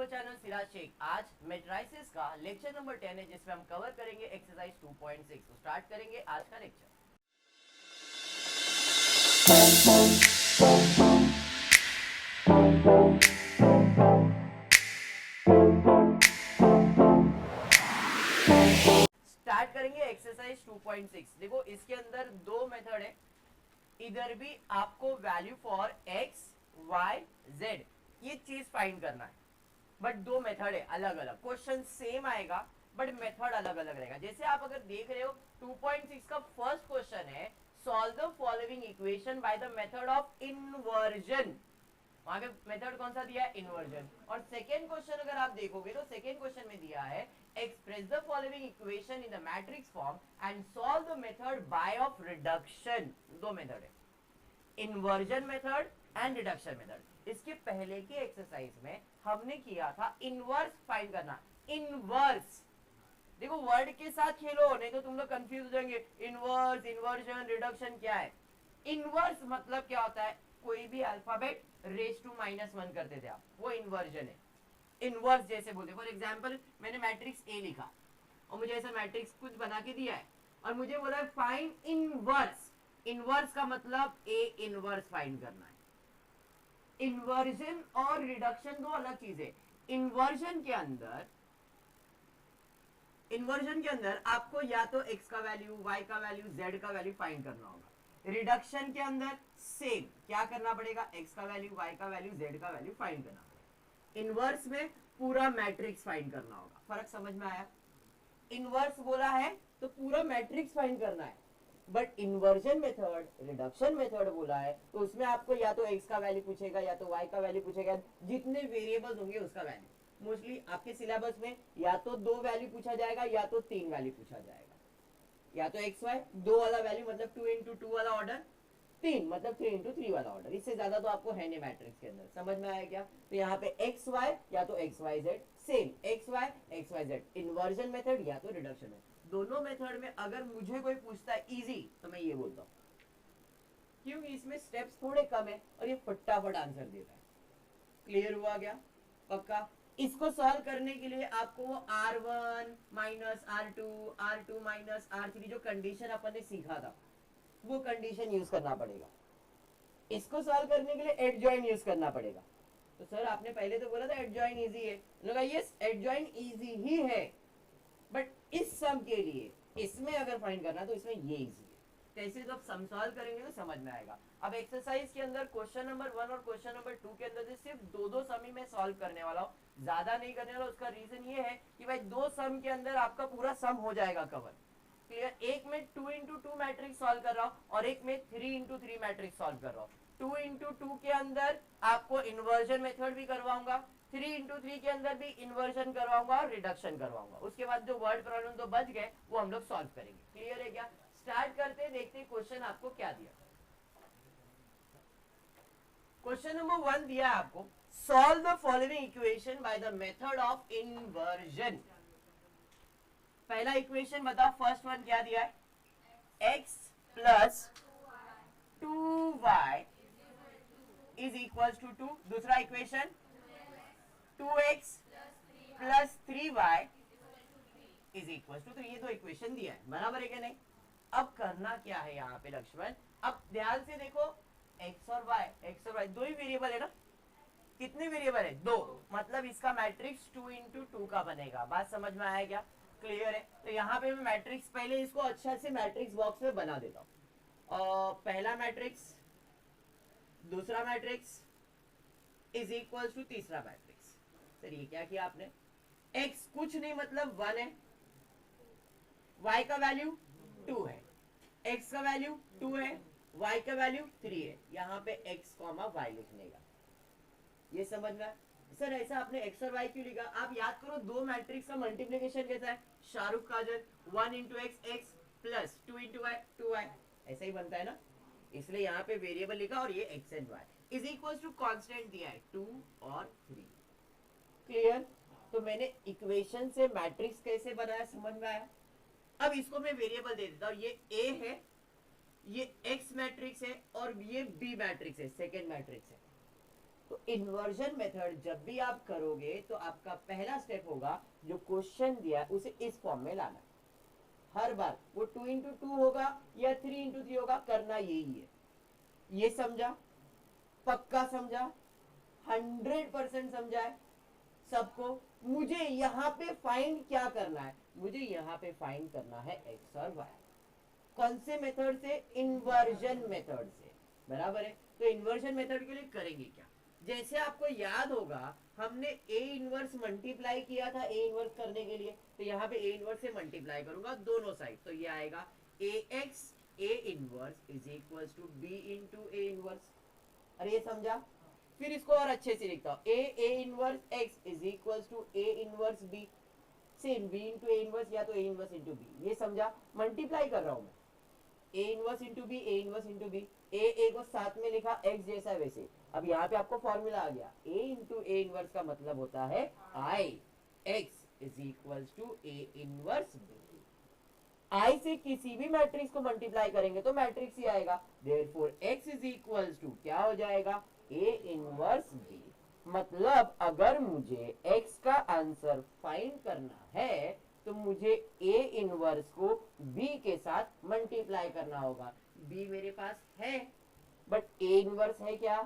Our channel Siraj Sheikh. आज matrices का lecture number 10 है जिसमें हम कवर करेंगे एक्सरसाइज 2.6। तो स्टार्ट करेंगे आज का लेक्चर। स्टार्ट करेंगे एक्सरसाइज 2.6। देखो इसके अंदर दो मेथड है, इधर भी आपको value for X Y Z ये चीज फाइंड करना है, बट दो मेथड है अलग अलग। क्वेश्चन सेम आएगा बट मेथड अलग अलग रहेगा। जैसे आप अगर देख रहे हो 2.6 का फर्स्ट क्वेश्चन है, solve the following equation by the method of inversion. वहां पे मेथड कौन सा दिया है? इन्वर्जन। और सेकेंड क्वेश्चन अगर आप देखोगे तो सेकेंड क्वेश्चन में दिया है express the following equation in the matrix form and solve the method by of reduction. दो मेथड है, inversion method and reduction method. इसके पहले की एक्सरसाइज में हमने किया था इनवर्स फाइंड करना। इनवर्स देखो वर्ड के साथ खेलो, नहीं तो तुम लोग कंफ्यूज हो जाएंगे। इनवर्स, इन्वर्जन, रिडक्शन क्या है? इनवर्स मतलब क्या होता है? कोई भी अल्फाबेट रेज टू -1 करते थे आप, वो इन्वर्जन है। इनवर्स जैसे बोलते, फॉर एग्जाम्पल मैंने मैट्रिक्स ए लिखा और मुझे ऐसा मैट्रिक्स कुछ बना के दिया है और मुझे बोला है फाइंड इनवर्स। इनवर्स का मतलब ए इनवर्स फाइंड करना है। इन्वर्जन और रिडक्शन दो अलग चीजें। इन्वर्जन के अंदर आपको या तो x का वैल्यू, y का वैल्यू, z का वैल्यू फाइंड करना होगा। रिडक्शन के अंदर सेम क्या करना पड़ेगा? x का वैल्यू, y का वैल्यू, z का वैल्यू फाइंड करना पड़ेगा। इनवर्स में पूरा मैट्रिक्स फाइंड करना होगा। फर्क समझ में आया? इनवर्स बोला है तो पूरा मैट्रिक्स फाइंड करना है, but inversion method, reduction method बोला है तो उसमें आपको या तो x का वैल्यू पूछेगा या तो y का वैल्यू पूछेगा, जितने वेरिएबल्स होंगे उसका वैल्यू। मोस्टली आपके सिलेबस में या तो दो वैल्यू पूछा जाएगा या तो तीन वैल्यू पूछा जाएगा। या तो एक्स वाई दो वाला वैल्यू मतलब 2 इंटू 2 वाला ऑर्डर, तीन मतलब 3 इंटू 3 वाला ऑर्डर। इससे ज्यादा तो आपको है नहीं मैट्रिक्स के अंदर। समझ में आया क्या? तो यहाँ पे एक्स वाई या तो X Y Z, same X Y Z, inversion method या तो रिडक्शन मेथड। दोनों मेथड में अगर मुझे कोई पूछता है इजी तो मैं ये बोलता हूँ, क्योंकि इसमें स्टेप्स थोड़े कम है और ये फटाफट आंसर देता है। क्लियर हुआ क्या? पक्का? इसको सॉल्व करने के लिए आपको वो R1 minus R2, R2 minus R3 जो कंडीशन अपन ने सीखा था वो कंडीशन यूज करना पड़ेगा। इसको सॉल्व करने के लिए एडजॉइन यूज करना पड़ेगा। तो सर आपने पहले तो बोला था एडजॉइन इजी है, लगा यस एडजॉइन इजी ही है, बट इस सम के लिए इसमें अगर फाइंड करना तो इसमें ये इजी है। कैसे? जब सम सॉल्व करेंगे तो समझ में आएगा। अब एक्सरसाइज के अंदर क्वेश्चन नंबर 1 और क्वेश्चन नंबर 2 के अंदर से सिर्फ दो सम ही मैं सॉल्व करने वाला हूँ, ज्यादा नहीं करने वाला। उसका रीजन ये है कि भाई दो सम के अंदर आपका पूरा सम हो जाएगा कवर। क्लियर? एक में 2 इंटू 2 मैट्रिक्स सॉल्व कर रहा हूँ और एक में 3 इंटू 3 मैट्रिक्स सॉल्व कर रहा हूँ। 2 इंटू 2 के अंदर आपको इन्वर्जन मेथड भी करवाऊंगा, 3 इंटू 3 के अंदर भी इन्वर्जन करवाऊंगा और रिडक्शन करवाऊंगा। उसके बाद जो वर्ड प्रॉब्लम तो बच गए वो हम लोग सॉल्व करेंगे। क्लियर है क्या? स्टार्ट करते हैं, देखते हैं क्वेश्चन आपको क्या दिया। क्वेश्चन नंबर 1 दिया है आपको, solve the following equation by the method of inversion. पहला इक्वेशन बताओ, फर्स्ट वन क्या दिया है? x plus 2y is equal to 2। दूसरा equation 2x plus 3y is equal to 3। ये दो इक्वेशन दिया है, बराबर है क्या? नहीं। अब करना क्या है यहाँ पे लक्ष्मण? अब ध्यान से देखो, x और y दो ही वेरिएबल है ना? कितने वेरिएबल है? दो। मतलब इसका मैट्रिक्स 2 इंटू 2 का बनेगा। बात समझ में आया क्या? क्लियर है? तो यहाँ पे मैं मैट्रिक्स पहले इसको अच्छा से मैट्रिक्स बॉक्स में बना देता हूँ। पहला मैट्रिक्स, दूसरा मैट्रिक्स इज इक्वल टू तीसरा मैट्रिक्स। सर ये क्या किया आपने? x कुछ नहीं मतलब 1 है, y का वैल्यू 2 है, x का वैल्यू 2 है, y का वैल्यू 3 है। यहाँ पे x, y लिखने का। ये समझ में? सर ऐसा आपने x और y क्यों लिखा? आप याद करो दो मैट्रिक्स का मल्टीप्लिकेशन कैसा है? Shahrukh Kajol 1 into X X plus 2 into Y 2y, ऐसा ही बनता है ना? इसलिए यहाँ पे वेरिएबल लिखा और ये x and y is equal to constant दिया है 2 और 3। क्लियर? तो मैंने इक्वेशन से मैट्रिक्स कैसे बनाया समझ में आया? अब इसको मैं वेरिएबल दे देता हूँ, ये a है, ये x मैट्रिक्स है और ये b मैट्रिक्स है, सेकेंड मैट्रिक्स है। तो इन्वर्जन मेथड जब भी आप करोगे तो आपका पहला स्टेप होगा, जो क्वेश्चन दिया है उसे इस फॉर्म में लाना है। हर बार वो 2 into 2 होगा या 3 into 3 होगा, करना यही है। ये समझा? पक्का समझा? 100% समझा है सबको? मुझे यहाँ पे फाइंड क्या करना है? मुझे यहाँ पे फाइंड करना है एक्स और वाई। कौन से मेथड से? इन्वर्जन मेथड से। बराबर है। तो इन्वर्जन मेथड के लिए करेंगे क्या? जैसे आपको याद होगा, हमने ए इनवर्स मल्टीप्लाई किया था ए इनवर्स करने के लिए, तो यहाँ पे ए इनवर्स से मल्टीप्लाई करूंगा दोनों साइड, तो ये आएगा a x a inverse is equal to b into A inverse. अरे ये समझा? फिर इसको और अच्छे से लिखता हूं, A inverse X is equal to A inverse B. Same B into A inverse या तो ए इनवर्स इंटू बी। ये समझा? मल्टीप्लाई कर रहा हूं मैं, a inverse into b, a inverse into b. A को साथ में लिखा एक्स जैसा वैसे। अब यहाँ पे आपको फॉर्मूला आ गया, ए इंटू ए इनवर्स का मतलब होता है I x is equal to A inverse b. I से किसी भी मैट्रिक्स को मल्टीप्लाई करेंगे तो मैट्रिक्स ही आएगा, therefore X is equal to क्या हो जाएगा? A inverse B. मतलब अगर मुझे एक्स का आंसर फाइंड करना है तो मुझे ए इनवर्स को बी के साथ मल्टीप्लाई करना होगा। बी मेरे पास है बट ए इनवर्स है क्या?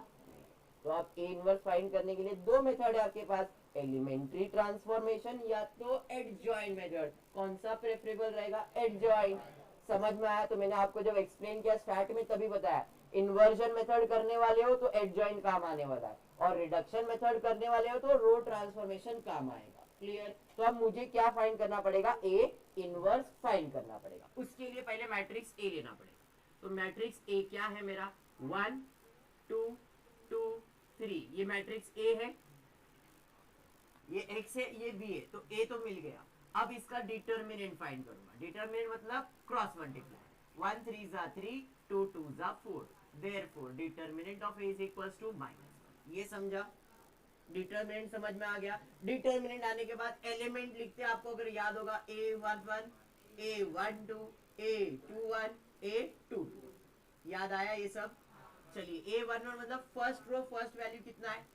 तो आप ए इनवर्स फाइंड करने के लिए दो मेथड है आपके पास, एलिमेंट्री ट्रांसफॉर्मेशन या तो एडजॉइन मेथड। कौन सा प्रेफरेबल रहेगा? एडजॉइन। समझ में आया? तो मैंने आपको जब एक्सप्लेन किया स्टार्ट में तभी बताया, इन्वर्जन मेथड करने वाले हो तो एडजॉइन काम आने वाला है, और रिडक्शन मेथड करने वाले हो तो रो ट्रांसफॉर्मेशन काम आएगा। क्लियर? तो अब मुझे क्या फाइंड करना पड़ेगा? ए इनवर्स फाइंड करना पड़ेगा। उसके लिए पहले मैट्रिक्स ए लेना पड़ेगा। तो मैट्रिक्स ए क्या है मेरा? 1 2 2 3। ये मैट्रिक्स ए है, ये एक्स है, ये बी है, तो ए तो मिल गया। अब इसका डिटर्मिनेंट फाइंड करूंगा। डिटर्मिनेंट मतलब क्रॉस मल्टीप्लाई। 1 3 जा 3, 2 2 जा 4, therefore determinant of A is equals to -1। ये समझा? डिटर्मिनेंट समझ में आ गया। डिटर्मिनेंट आने के बाद एलिमेंट लिखते हैं, आपको अगर याद होगा a11 a12 a21 a22। याद आया ये सब? चलिए a11 मतलब फर्स्ट रो फर्स्ट वैल्यू कितना है,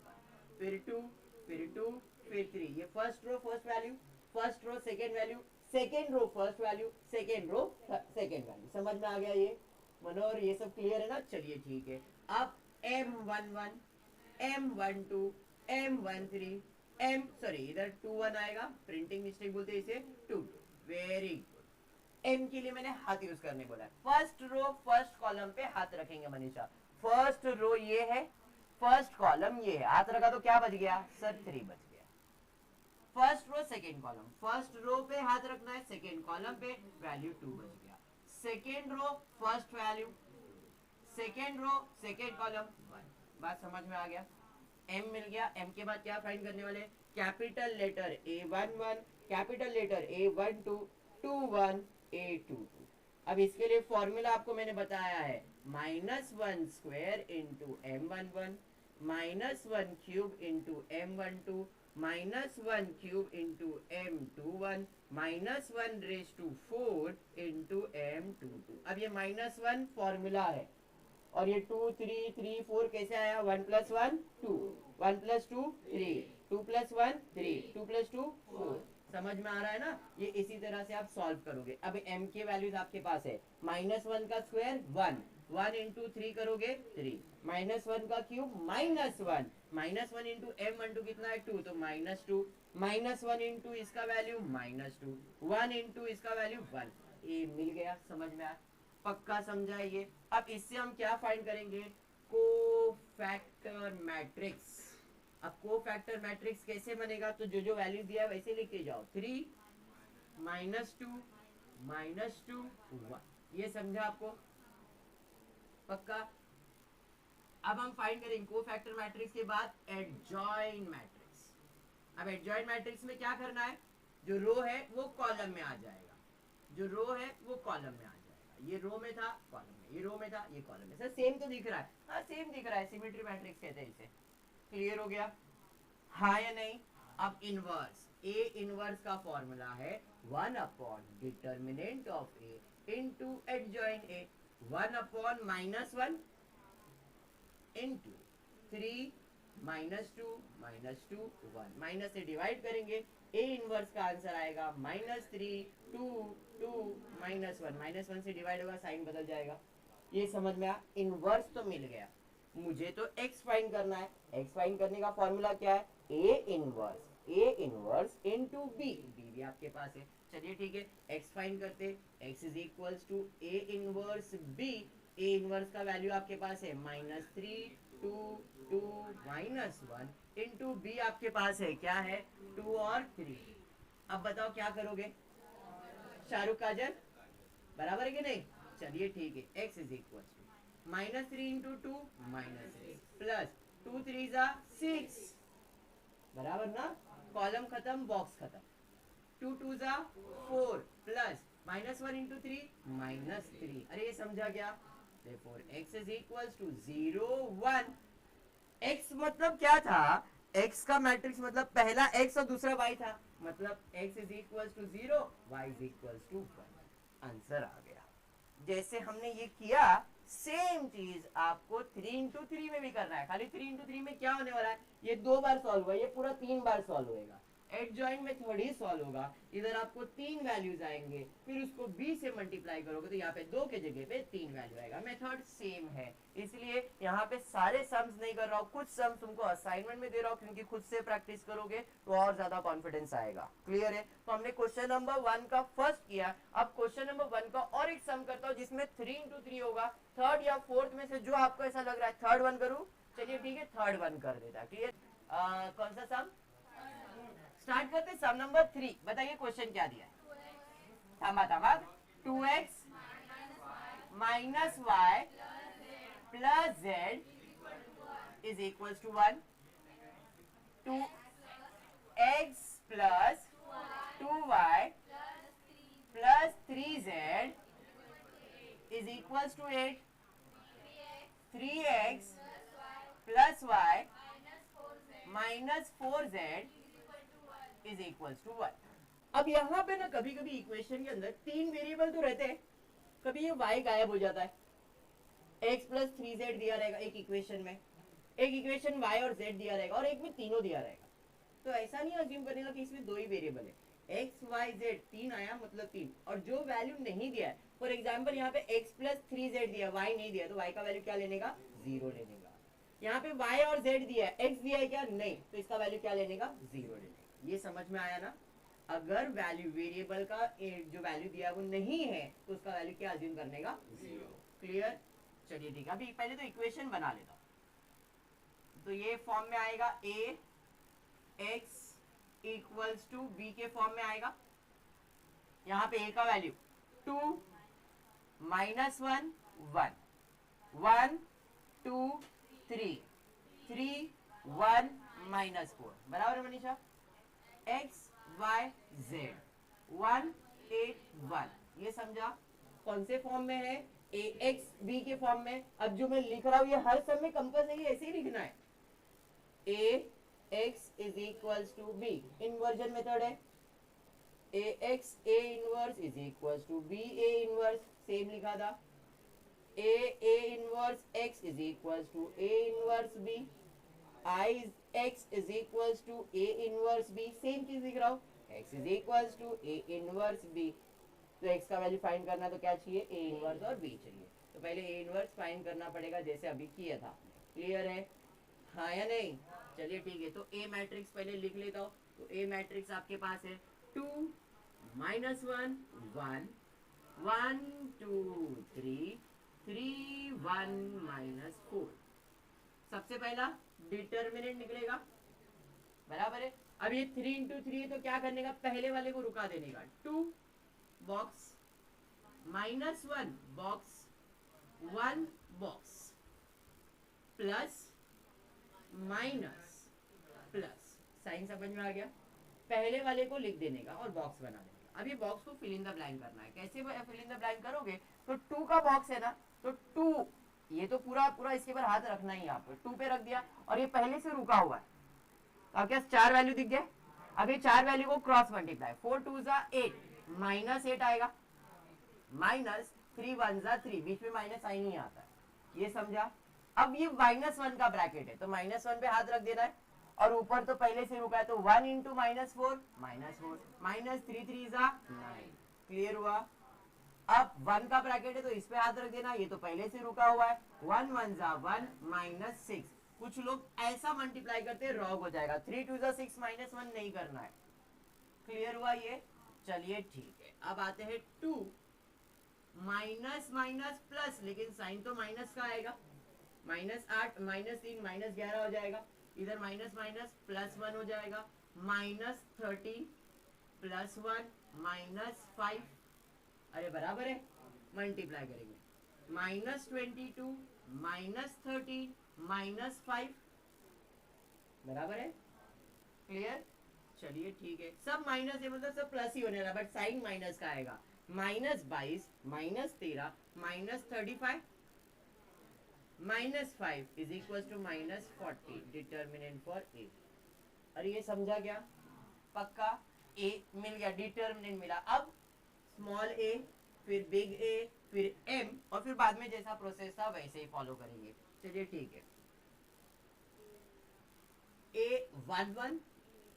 फिर 2 फिर 2 फिर 3। ये first row first value, first row second value, second row first value, second row second value. समझ में आ गया ये मनोहर? ये सब क्लियर है ना? चलिए ठीक है। अब m11 m12 m13 m sorry इधर 21 आएगा, प्रिंटिंग मिस्टेक बोलते हैं इसे, 2 वेरी गुड। m के लिए मैंने हाथ यूज करने बोला है। फर्स्ट रो फर्स्ट कॉलम पे हाथ रखेंगे मनीषा। फर्स्ट रो ये है, फर्स्ट कॉलम ये है, हाथ रखा तो क्या बच गया सर? 3 बच गया। First row second column, first row पे हाथ रखना है, सेकेंड कॉलम पे वैल्यू 2 बच गया। Second row first value, second row second column 1। बात समझ में आ गया? m मिल गया। m के बाद क्या फाइंड करने वाले? Capital letter a11, capital letter a12, 21 a22। अब इसके लिए फॉर्मूला आपको मैंने बताया है, -1 square into m11 -1 cube into m12 -1 cube into m21 -1 raise to 4 into m22। अब ये -1 फॉर्मूला है, और ये 2 3 3 4 कैसे आया? 1 + 1 2, 1 + 2 3, 2 + 1 3, 2 + 2 4। समझ में आ रहा है ना? ये इसी तरह से आप सॉल्व करोगे। अब m के वैल्यूज आपके पास है, -1 का स्क्वायर 1, 1 इंटू 3 करोगे 3, -1 का क्यूब -1, -1 इंटू m12 कितना है 2, तो -2, -1 इंटू इसका वैल्यू -2, 1 इंटू इसका वैल्यू 1। ये मिल गया। समझ में आया? पक्का समझा ये? अब इससे हम क्या फाइंड करेंगे? Cofactor matrix. अब कोफैक्टर मैट्रिक्स कैसे बनेगा? तो जो जो वैल्यू दिया है वैसे लिख के जाओ, 3 -2 -2 1। ये समझा आपको? पक्का? अब हम फाइंड करेंगे कोफैक्टर मैट्रिक्स के बाद एडजॉइन मैट्रिक्स। अब एडजॉइन मैट्रिक्स में क्या करना है? जो रो है वो कॉलम में आ जाएगा, जो रो है वो कॉलम में आ जाएगा। ये रो में था कॉलम में, ये रो में था ये कॉलम में। सर सेम तो दिख रहा है? हाँ सेम दिख रहा है, सिमेट्री मैट्रिक्स कहते हैं इसे। क्लियर हो गया? हाँ या नहीं? अब इनवर्स, ए इनवर्स का फॉर्मूला है 1 upon determinant of a into adjoint A, 1 upon -1 into 3 -2 1, minus से डिवाइड करेंगे, ए इनवर्स का आंसर आएगा -3 2 2 -1, -1 से डिवाइड होगा, साइन बदल जाएगा। ये समझ में आया? इनवर्स तो मिल गया, मुझे तो x फाइंड करना है। x फाइंड करने का फॉर्मूला क्या है? a inverse into b, b भी आपके पास है। चलिए ठीक है, x फाइंड करते, x is equals to a inverse b। a inverse का वैल्यू आपके पास है -3 2 2 -1 इनटू b आपके पास है क्या है? 2 और 3। अब बताओ क्या करोगे? शाहरुख काजल बराबर है कि नहीं? चलिए ठीक है, x is equal -3 into 2 -3 plus 2 3 जा 6, बराबर ना? कॉलम खत्म, बॉक्स खत्म। 2 2 जा 4 प्लस -1 इंटू 3 -3। अरे ये समझा क्या? therefore x is equals to 0 1। x मतलब क्या था? x का मैट्रिक्स मतलब पहला x और दूसरा y था, मतलब x is equals to 0 y is equals to 1। Answer आ गया। जैसे हमने ये किया, सेम चीज आपको 3 इंटू 3 में भी करना है। खाली 3 इंटू 3 में क्या होने वाला है? ये 2 बार सॉल्व हुआ, ये पूरा 3 बार सॉल्व होएगा। एडजॉइंट मेथड ही सॉल्व होगा। इधर आपको 3 वैल्यूज आएंगे, फिर उसको b से मल्टीप्लाई करोगे तो यहाँ पे 2 के जगह पे 3 वैल्यू आएगा। मेथड सेम है, इसलिए यहाँ पे सारे सम्स नहीं कर रहा हूँ, कुछ सम्स तुमको असाइनमेंट में दे रहा हूँ, क्योंकि खुद से प्रैक्टिस करोगे तो और ज्यादा कॉन्फिडेंस आएगा। क्लियर है? तो हमने क्वेश्चन नंबर 1 का फर्स्ट किया। अब क्वेश्चन नंबर 1 का और एक सम करता हूँ जिसमें 3 इंटू 3 होगा। थर्ड या फोर्थ में से जो आपको ऐसा लग रहा है, थर्ड वन करूँ? चलिए ठीक है, थर्ड वन कर देता। क्लियर? कौन सा सम स्टार्ट करते? Sum number 3। बताइए क्वेश्चन क्या दिया है? थमा 2x minus y plus z is equal to 1। 2x plus 2y plus 3z is equal to 8। 3x plus y minus 4z is equal to 1। अब यहाँ पे ना कभी कभी इक्वेशन के अंदर 3 वेरिएबल तो रहते हैं, कभी ये y गायब हो जाता है। x प्लस 3z दिया रहेगा एक इक्वेशन में, एक इक्वेशन y और z दिया रहेगा, और एक में तीनों दिया रहेगा। तो ऐसा नहीं अज्यूम करने का कि इसमें 2 ही वेरिएबल है। x y z 3 आया मतलब 3, और जो वैल्यू नहीं दिया है, फॉर एग्जाम्पल यहाँ पे x प्लस 3z दिया, y नहीं दिया, तो y का वैल्यू क्या लेने का? 0 लेने का। यहाँ पे y और z दिया है, x दिया है क्या? नहीं, तो इसका वैल्यू क्या लेने का? 0 लेने का। ये समझ में आया ना? अगर वैल्यू वेरिएबल का जो वैल्यू दिया है वो नहीं है, तो उसका वैल्यू क्या अज्यूम करने का? 0। क्लियर? चलिए ठीक है, अभी पहले तो इक्वेशन बना लेता हूं। तो ये फॉर्म में आएगा a x equals to b के फॉर्म में आएगा। यहाँ पे a का वैल्यू 2 माइनस 1 1 1 2 3 3 1 माइनस 4, बराबर है मनीषा? x y z 1 8 1, ये समझा? कौन से फॉर्म में है? a x b के फॉर्म में। अब जो मैं लिख रहा हूं ये हर समय कंपल्सरी ऐसे ही लिखना है। a x is equals to b, inversion method है। a x a inverse is equals to b a inverse, सेम लिखा था। a inverse x is equals to a inverse b। I x is equals to a inverse b, same चीज लिख रहा हूँ। x is equals to a inverse b। तो x का value find करना तो क्या चाहिए? a इनवर्स और b चाहिए। तो पहले a इनवर्स फाइंड करना पड़ेगा, जैसे अभी किया था। क्लियर है? हाँ या नहीं? चलिए ठीक है, तो a मैट्रिक्स पहले लिख लेता हूँ। तो a मैट्रिक्स आपके पास है 2 माइनस 1 1 1 2 3 3 1 माइनस 4। सबसे पहला डिटर्मिनेंट निकलेगा, बराबर है? अब ये 3 इंटू 3 है, तो क्या करने का? पहले वाले को रुका देने का। 2 box minus 1 box 1 box plus minus plus, sign समझ में आ गया? पहले वाले को लिख देने का और बॉक्स बना देने का। अब ये बॉक्स को फिल इन द ब्लैंक करना है। कैसे फिल इन द ब्लैंक करोगे? तो 2 का बॉक्स है ना, तो 2, ये तो पूरा पूरा इसके ऊपर हाथ रखना ही, यहाँ पे 2 पे रख दिया, और ये पहले से रुका हुआ है। तो आपके पास 4 वैल्यू दिख गए। अब ये 4 वैल्यू को क्रॉस मल्टीप्लाई, 4 2 जा 8 माइनस 8 आएगा, माइनस 3 1 जा 3, बीच में माइनस साइन ही आता है। ये समझा? अब ये -1 का ब्रैकेट है तो -1 पे हाथ रख देना है, और ऊपर तो पहले से रुका है तो 1 इंटू -4 -4 -3 3 जा 9। क्लियर हुआ? अब 1 का ब्रैकेट है तो इस पे हाथ रख देना, ये तो पहले से रुका हुआ है, 1 1 जा 1 -6। कुछ लोग ऐसा मल्टीप्लाई करते हैं रॉन्ग हो जाएगा, 3 2 जा 6 -1 नहीं करना है। क्लियर हुआ ये? चलिए ठीक है, अब आते हैं 2 माइनस माइनस प्लस, लेकिन साइन तो माइनस का आएगा, -8 -3 -11 हो जाएगा, इधर माइनस माइनस +1 हो जाएगा, -13 +1 -5, अरे बराबर है, मल्टीप्लाई करेंगे, -22 -13 -5, बराबर है। क्लियर? चलिए ठीक है, सब माइनस है मतलब सब प्लस ही होने वाला, बट साइन माइनस का आएगा, -22 -13 -35 -5 is equal to -40, determinant for A. अरे ये समझा क्या? पक्का ए मिल गया, डिटर्मिनेंट मिला। अब स्मॉल ए, फिर बिग ए, फिर एम, और फिर बाद में जैसा प्रोसेस था वैसे ही फॉलो करेंगे। चलिए ठीक है, A11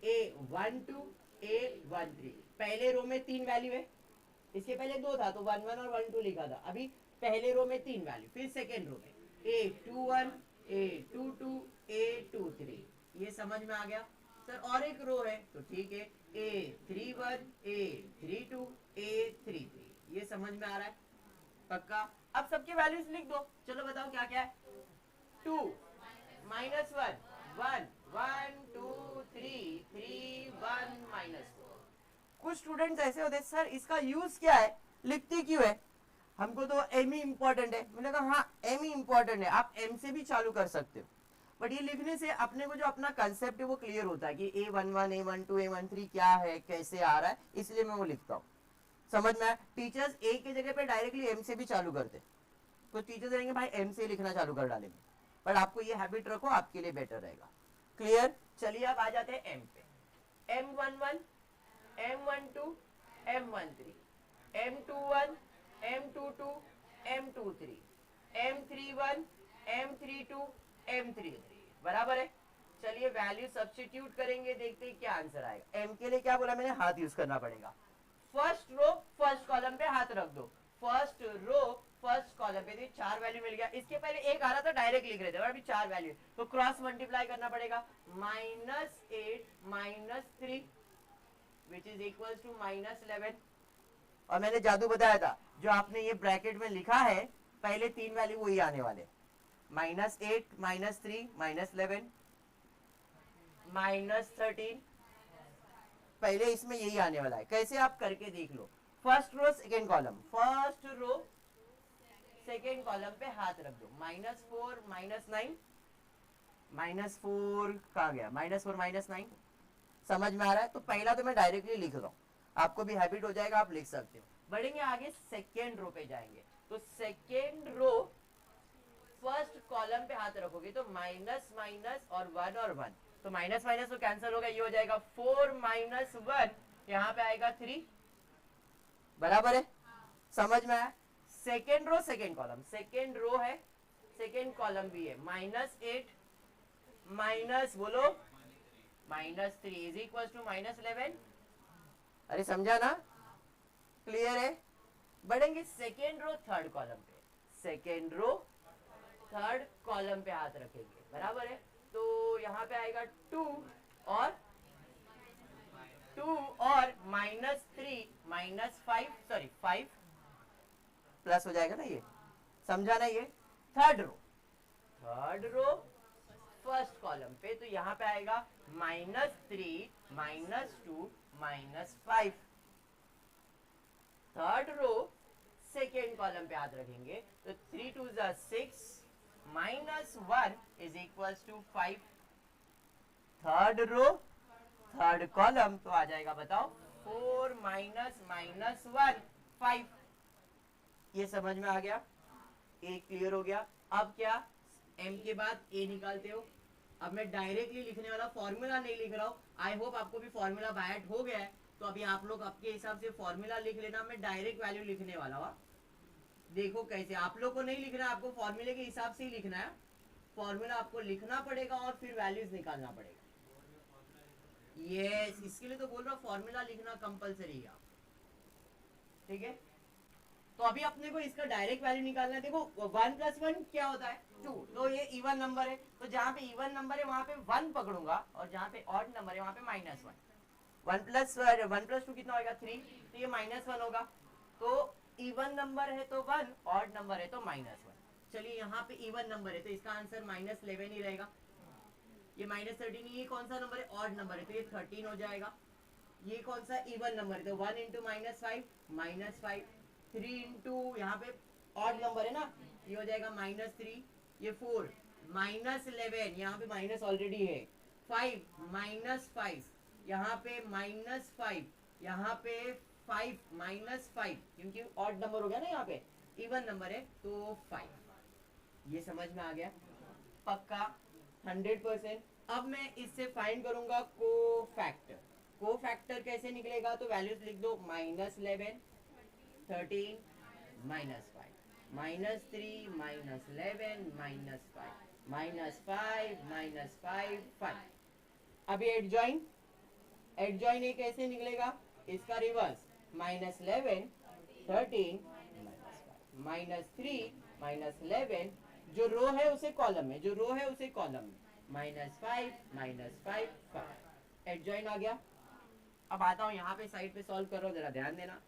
A12 A13, पहले रो में 3 वैल्यू है, इसके पहले 2 था तो 11 और 12 लिखा था, अभी पहले रो में 3 वैल्यू, फिर सेकेंड रो में A21 A22 A23। ये समझ में आ गया सर? और एक रो है तो ठीक है, A31 A32 A33, ये समझ में आ रहा है? पक्का? अब सबके वैल्यूज लिख दो, चलो बताओ क्या क्या है। 2 -1 1 1 2 3 3 1 -4। कुछ स्टूडेंट्स ऐसे होते हैं, सर इसका यूज क्या है, लिखते क्यों है? हमको तो एम ही इंपॉर्टेंट है। मैंने कहा हाँ एम ही इंपॉर्टेंट है, आप एम से भी चालू कर सकते हो, बट ये लिखने से अपने को जो अपना कंसेप्ट है वो क्लियर होता है कि A11 A12 A13 क्या है, कैसे आ रहा है, इसलिए मैं वो लिखता हूँ। समझ में आया? टीचर्स ए की जगह पे डायरेक्टली एम से भी चालू करते, तो टीचर्स कहेंगे भाई एम से लिखना चालू कर डालेंगे, पर आपको ये हैबिट रखो, आपके लिए बेटर रहेगा। क्लियर? चलिए अब आ जाते हैं एम पे। M11 M12 M13 M21 M22 M23 M31 M32 M33, बराबर है। चलिए वैल्यू सब्स्टिट्यूट करेंगे, देखते हैं क्या आंसर आएगा। एम के लिए क्या बोला मैंने, हाथ यूज करना पड़ेगा। फर्स्ट रो फर्स्ट कॉलम पे हाथ रख दो, फर्स्ट रो फर्स्ट कॉलम पे, तो 4 वैल्यू मिल गया। इसके पहले एक आ रहा था डायरेक्ट लिख रहे थे, अभी 4 वैल्यू तो क्रॉस मल्टीप्लाई करना पड़ेगा, -8 -3 विच इज इक्वल टू -11। और मैंने जादू बताया था, जो आपने ये ब्रैकेट में लिखा है पहले 3 वैल्यू वही आने वाले, -8 -3 -11 -13, पहले इसमें यही आने वाला है। कैसे आप करके देख लो। First row second column, first row second column पे हाथ रख दो, -4 -9 -4 कहाँ गया, -4 -9, समझ में आ रहा है? तो पहला तो मैं डायरेक्टली लिख रहा हूँ, आपको भी हैबिट हो जाएगा, आप लिख सकते हो। बढ़ेंगे आगे, सेकेंड रो पे जाएंगे, तो सेकेंड रो फर्स्ट कॉलम पे हाथ रखोगे तो माइनस माइनस और 1 और 1, तो माइनस माइनस तो कैंसिल होगा, ये हो जाएगा 4 -1, यहाँ पे आएगा 3, बराबर है? समझ में आया? Second row second column, second row है सेकेंड कॉलम भी है, -8 माइनस बोलो -3 इज इक्वल टू -11। अरे समझा ना? क्लियर है? बढ़ेंगे सेकेंड रो थर्ड कॉलम पे, सेकेंड रो थर्ड कॉलम पे हाथ रखेंगे, बराबर है? तो यहाँ पे आएगा 2 और -3 -5, सॉरी 5 प्लस हो जाएगा ना, ये समझा ना? ये थर्ड रो फर्स्ट कॉलम पे, तो यहाँ पे आएगा -3 -2 -5। थर्ड रो सेकेंड कॉलम पे हाथ रखेंगे तो 3 2 6 -1 is equal to 5। Third row third column तो आ जाएगा, बताओ 4 -1 5। ये समझ में आ गया? ए क्लियर हो गया? अब क्या, एम के बाद ए निकालते हो। अब मैं डायरेक्टली लिखने वाला, फॉर्मूला नहीं लिख रहा हूँ, आई होप आपको भी फॉर्मूला बायट हो गया है, तो अभी आप लोग आपके हिसाब से फॉर्मूला लिख लेना, मैं डायरेक्ट वैल्यू लिखने वाला हूँ। देखो कैसे, आप लोग को नहीं लिखना है, आपको फॉर्मूले के हिसाब से ही लिखना है। फॉर्मूला आपको लिखना पड़ेगा और फिर वैल्यूज निकालना पड़ेगा। यस, इसके लिए तो बोल रहा हूँ फॉर्मूला लिखना कंपलसरी है। ठीक है, तो अभी अपने को इसका डायरेक्ट वैल्यू निकालना है। देखो 1 + 1 क्या होता है 2, तो ये इवन नंबर है, तो जहाँ पे इवन नंबर है वहां पे 1 पकड़ूंगा और जहाँ पे ऑड नंबर है वहां पे -1। 1 + 2 कितना होगा 3, तो ये -1 होगा। तो इवन नंबर है तो 1, ऑड नंबर है तो -1। चलिए यहाँ पे इवन नंबर है तो इसका आंसर -11 ही रहेगा। ये -13, ये कौन सा नंबर है ऑड नंबर है तो ये 13 हो जाएगा। ये कौन सा इवन नंबर है तो 1 × -5 3 इंटू यहाँ पे ऑड नंबर है ना, ये हो जाएगा -3, ये 4 -11, यहाँ पे माइनस ऑलरेडी है, 5 -5, यहाँ पे -5, यहाँ पे 5 -5, क्योंकि ऑड नंबर हो गया ना, यहाँ पे इवन नंबर है तो 5। ये समझ में आ गया पक्का 100%। अब मैं इससे फाइंड करूंगा कोफैक्टर। कोफैक्टर कैसे निकलेगा, तो वैल्यूज लिख दो -11 13 -5 -3 -11 -5 -5 5। अभी एडजॉइन ये कैसे निकलेगा, इसका रिवर्स -11 13 -3 -11, जो रो है उसे कॉलम में, जो रो है उसे कॉलम में, -5 -5 5। एडजॉइन आ गया। अब आता हूं यहाँ पे साइड पे सॉल्व करो, जरा ध्यान देना।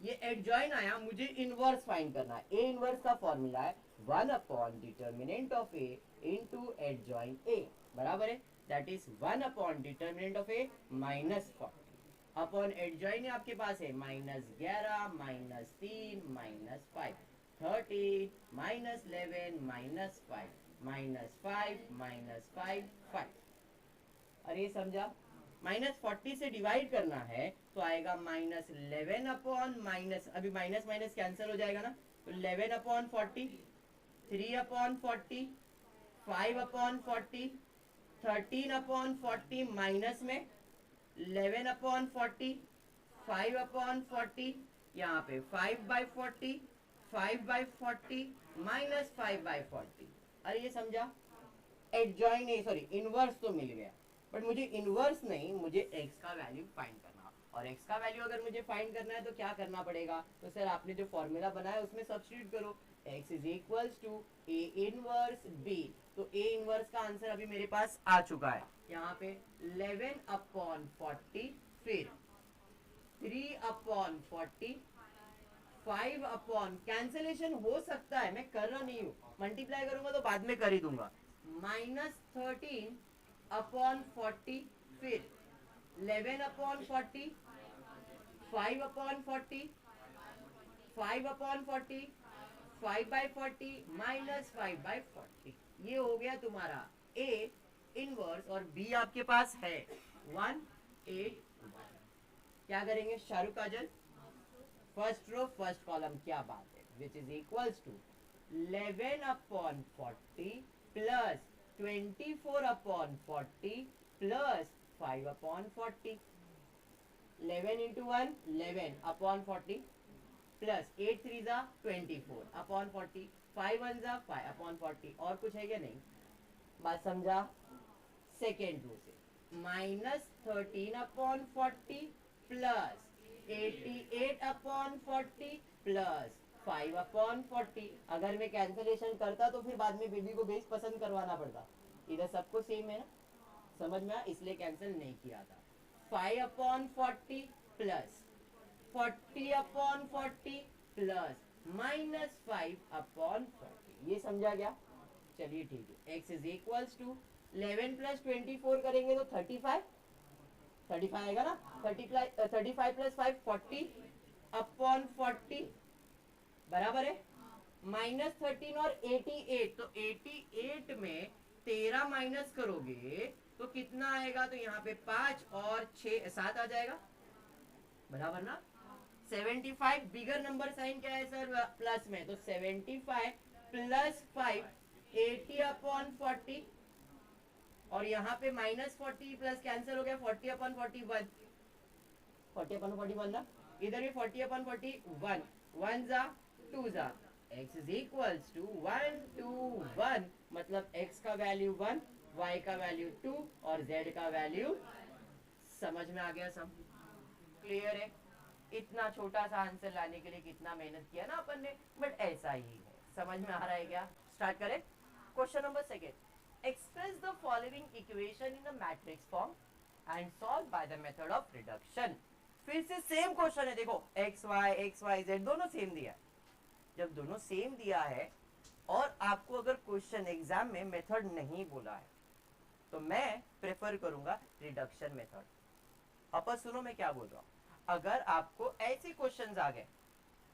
ये एडजॉइन आया, मुझे इनवर्स फाइंड करना है। ए इनवर्स का फॉर्मूला है one by determinant of a into adjoint a, बराबर है, that is one by determinant of a -40 upon adjoint आपके पास है -11 -3 -5 30 -11 -5 -5 5। अरे समझा, -40 से डिवाइड करना है तो आएगा -11 अपॉन माइनस, अभी माइनस माइनस कैंसिल हो जाएगा ना, तो 11/40 3/40 5/40 13/40 माइनस में 11/40 5/40, यहाँ पे 5/40 5/40 -5/40। अरे ये समझा, एडजॉइन सॉरी इनवर्स तो मिल गया, बट मुझे इनवर्स नहीं, मुझे एक्स का वैल्यू फाइंड करना, और एक्स का वैल्यू अगर मुझे फाइंड करना है तो क्या करना पड़ेगा, तो सर आपने जो फॉर्मूला बनाया उसमें सब्स्टिट्यूट करो, x is equals to A inverse B. तो ए इनवर्स का आंसर अभी मेरे पास आ चुका है, यहाँ पे 11/40, फिर 3/40 5 कैंसिलेशन हो सकता है, मैं कर रहा नहीं हूँ, मल्टीप्लाई करूंगा तो बाद में कर ही दूंगा, -13/40, फिर 11/40 5/40 5/40 5/40 -5/40। ये हो गया तुम्हारा ए इनवर्स, और बी आपके पास है 181। क्या करेंगे Shahrukh Kajol, first row first column, क्या बात है, which is equals to 11/40 plus 24/40 plus 5/40, 11 into 1 11/40 plus 8 3 जा 24/40 5 1 जा 5/40, और कुछ है क्या, नहीं, बात समझा। सेकेंड रो से -13/40 प्लस 88/40 प्लस 5/40। अगर मैं कैंसिलेशन करता तो फिर बाद में बेबी को बेस पसंद करवाना पड़ता, इधर सबको सेम है ना, समझ में आया, इसलिए कैंसिल नहीं किया था। 5/40 प्लस 40/40 प्लस -5/40, ये समझा गया। चलिए ठीक है, x is equals to 11 plus 24 करेंगे तो 35 आएगा ना, 35 प्लस 5 40/40 बराबर है, -13 और 88, तो 88 में 13 माइनस करोगे तो कितना आएगा, तो यहाँ पे 5 और 6 7 आ जाएगा, बराबर ना। 75 बिगर नंबर साइन क्या है सर, प्लस में, तो 75 प्लस 5 80/40, और यहाँ पे -40 प्लस कैंसिल हो गया 40/41 40/41 ना, इधर भी 40/41 1 जा 2 जा x इज इक्वल्स टू 1 2 1, मतलब x का वैल्यू 1, y का वैल्यू 2 और z का वैल्यू, समझ में आ गया सब? क्लियर है? इतना छोटा सा आंसर लाने के लिए कितना मेहनत किया ना अपन ने, बट ऐसा ही है। समझ में आ रहा है क्या? स्टार्ट करें। Question number second, express the following equation in a matrix form and solve by the method of reduction. फिर से सेम क्वेश्चन है, देखो एक्स वाई जेड दोनों सेम दिया है। जब दोनों सेम दिया है और आपको अगर क्वेश्चन एग्जाम में मेथड नहीं बोला है तो मैं प्रेफर करूंगा रिडक्शन मेथड। अब सुनो मैं क्या बोल रहा हूं। अगर आपको ऐसे क्वेश्चंस आ गए,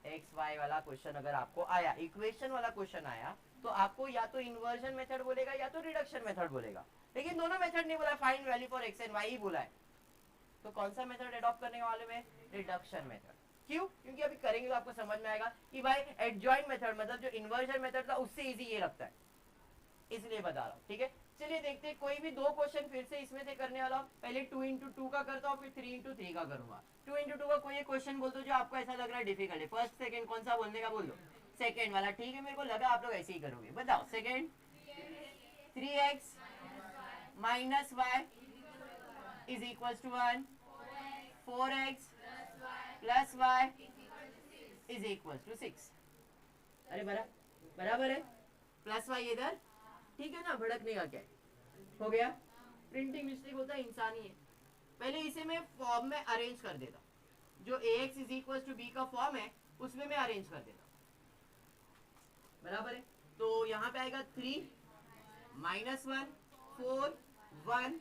एक्स वाई वाला क्वेश्चन अगर आपको आया, इक्वेशन वाला क्वेश्चन आया, तो आपको या तो इन्वर्जन मेथड बोलेगा या तो रिडक्शन मेथड बोलेगा, लेकिन दोनों मेथड नहीं बोला, find value for x and why he बोला है। तो कौन सा मेथड अडॉप्ट करने वाले में? Reduction method. क्यों? क्योंकि अभी करेंगे तो आपको समझ में आएगा कि भाई एडजॉइंट मेथड मतलब जो इन्वर्जन मेथड था उससे इजी ये लगता है, इसलिए बता रहा हूँ। ठीक है, चलिए देखते हैं। कोई भी दो क्वेश्चन फिर से इसमें से करने वाला हूँ। पहले 2 इंटू 2 का करता हूँ, फिर 3 इंटू 3 का करूंगा। 2 इंटू 2 का कोई एक क्वेश्चन बोल दो जो आपको ऐसा लग रहा है डिफिकल्ट है। फर्स्ट सेकंड कौन सा बोलने का बोल दो? सेकंड वाला। ठीक है, मेरे को लगा आप लोग ऐसे ही करोगे। बताओ second. 3x minus Y is equal to 1, 4x plus Y is equal to 6। अरे बराबर है, प्लस वाई इधर, ठीक है ना, भड़कने का क्या है? हो गया। प्रिंटिंग मिस्टेक होता है, इंसानी है। पहले इसे मैं फॉर्म में अरेंज कर देता, जो ax is equal to b का फॉर्म है उसमें मैं अरेंज कर देता। बराबर है, तो यहाँ पे आएगा 3 माइनस 1 4 1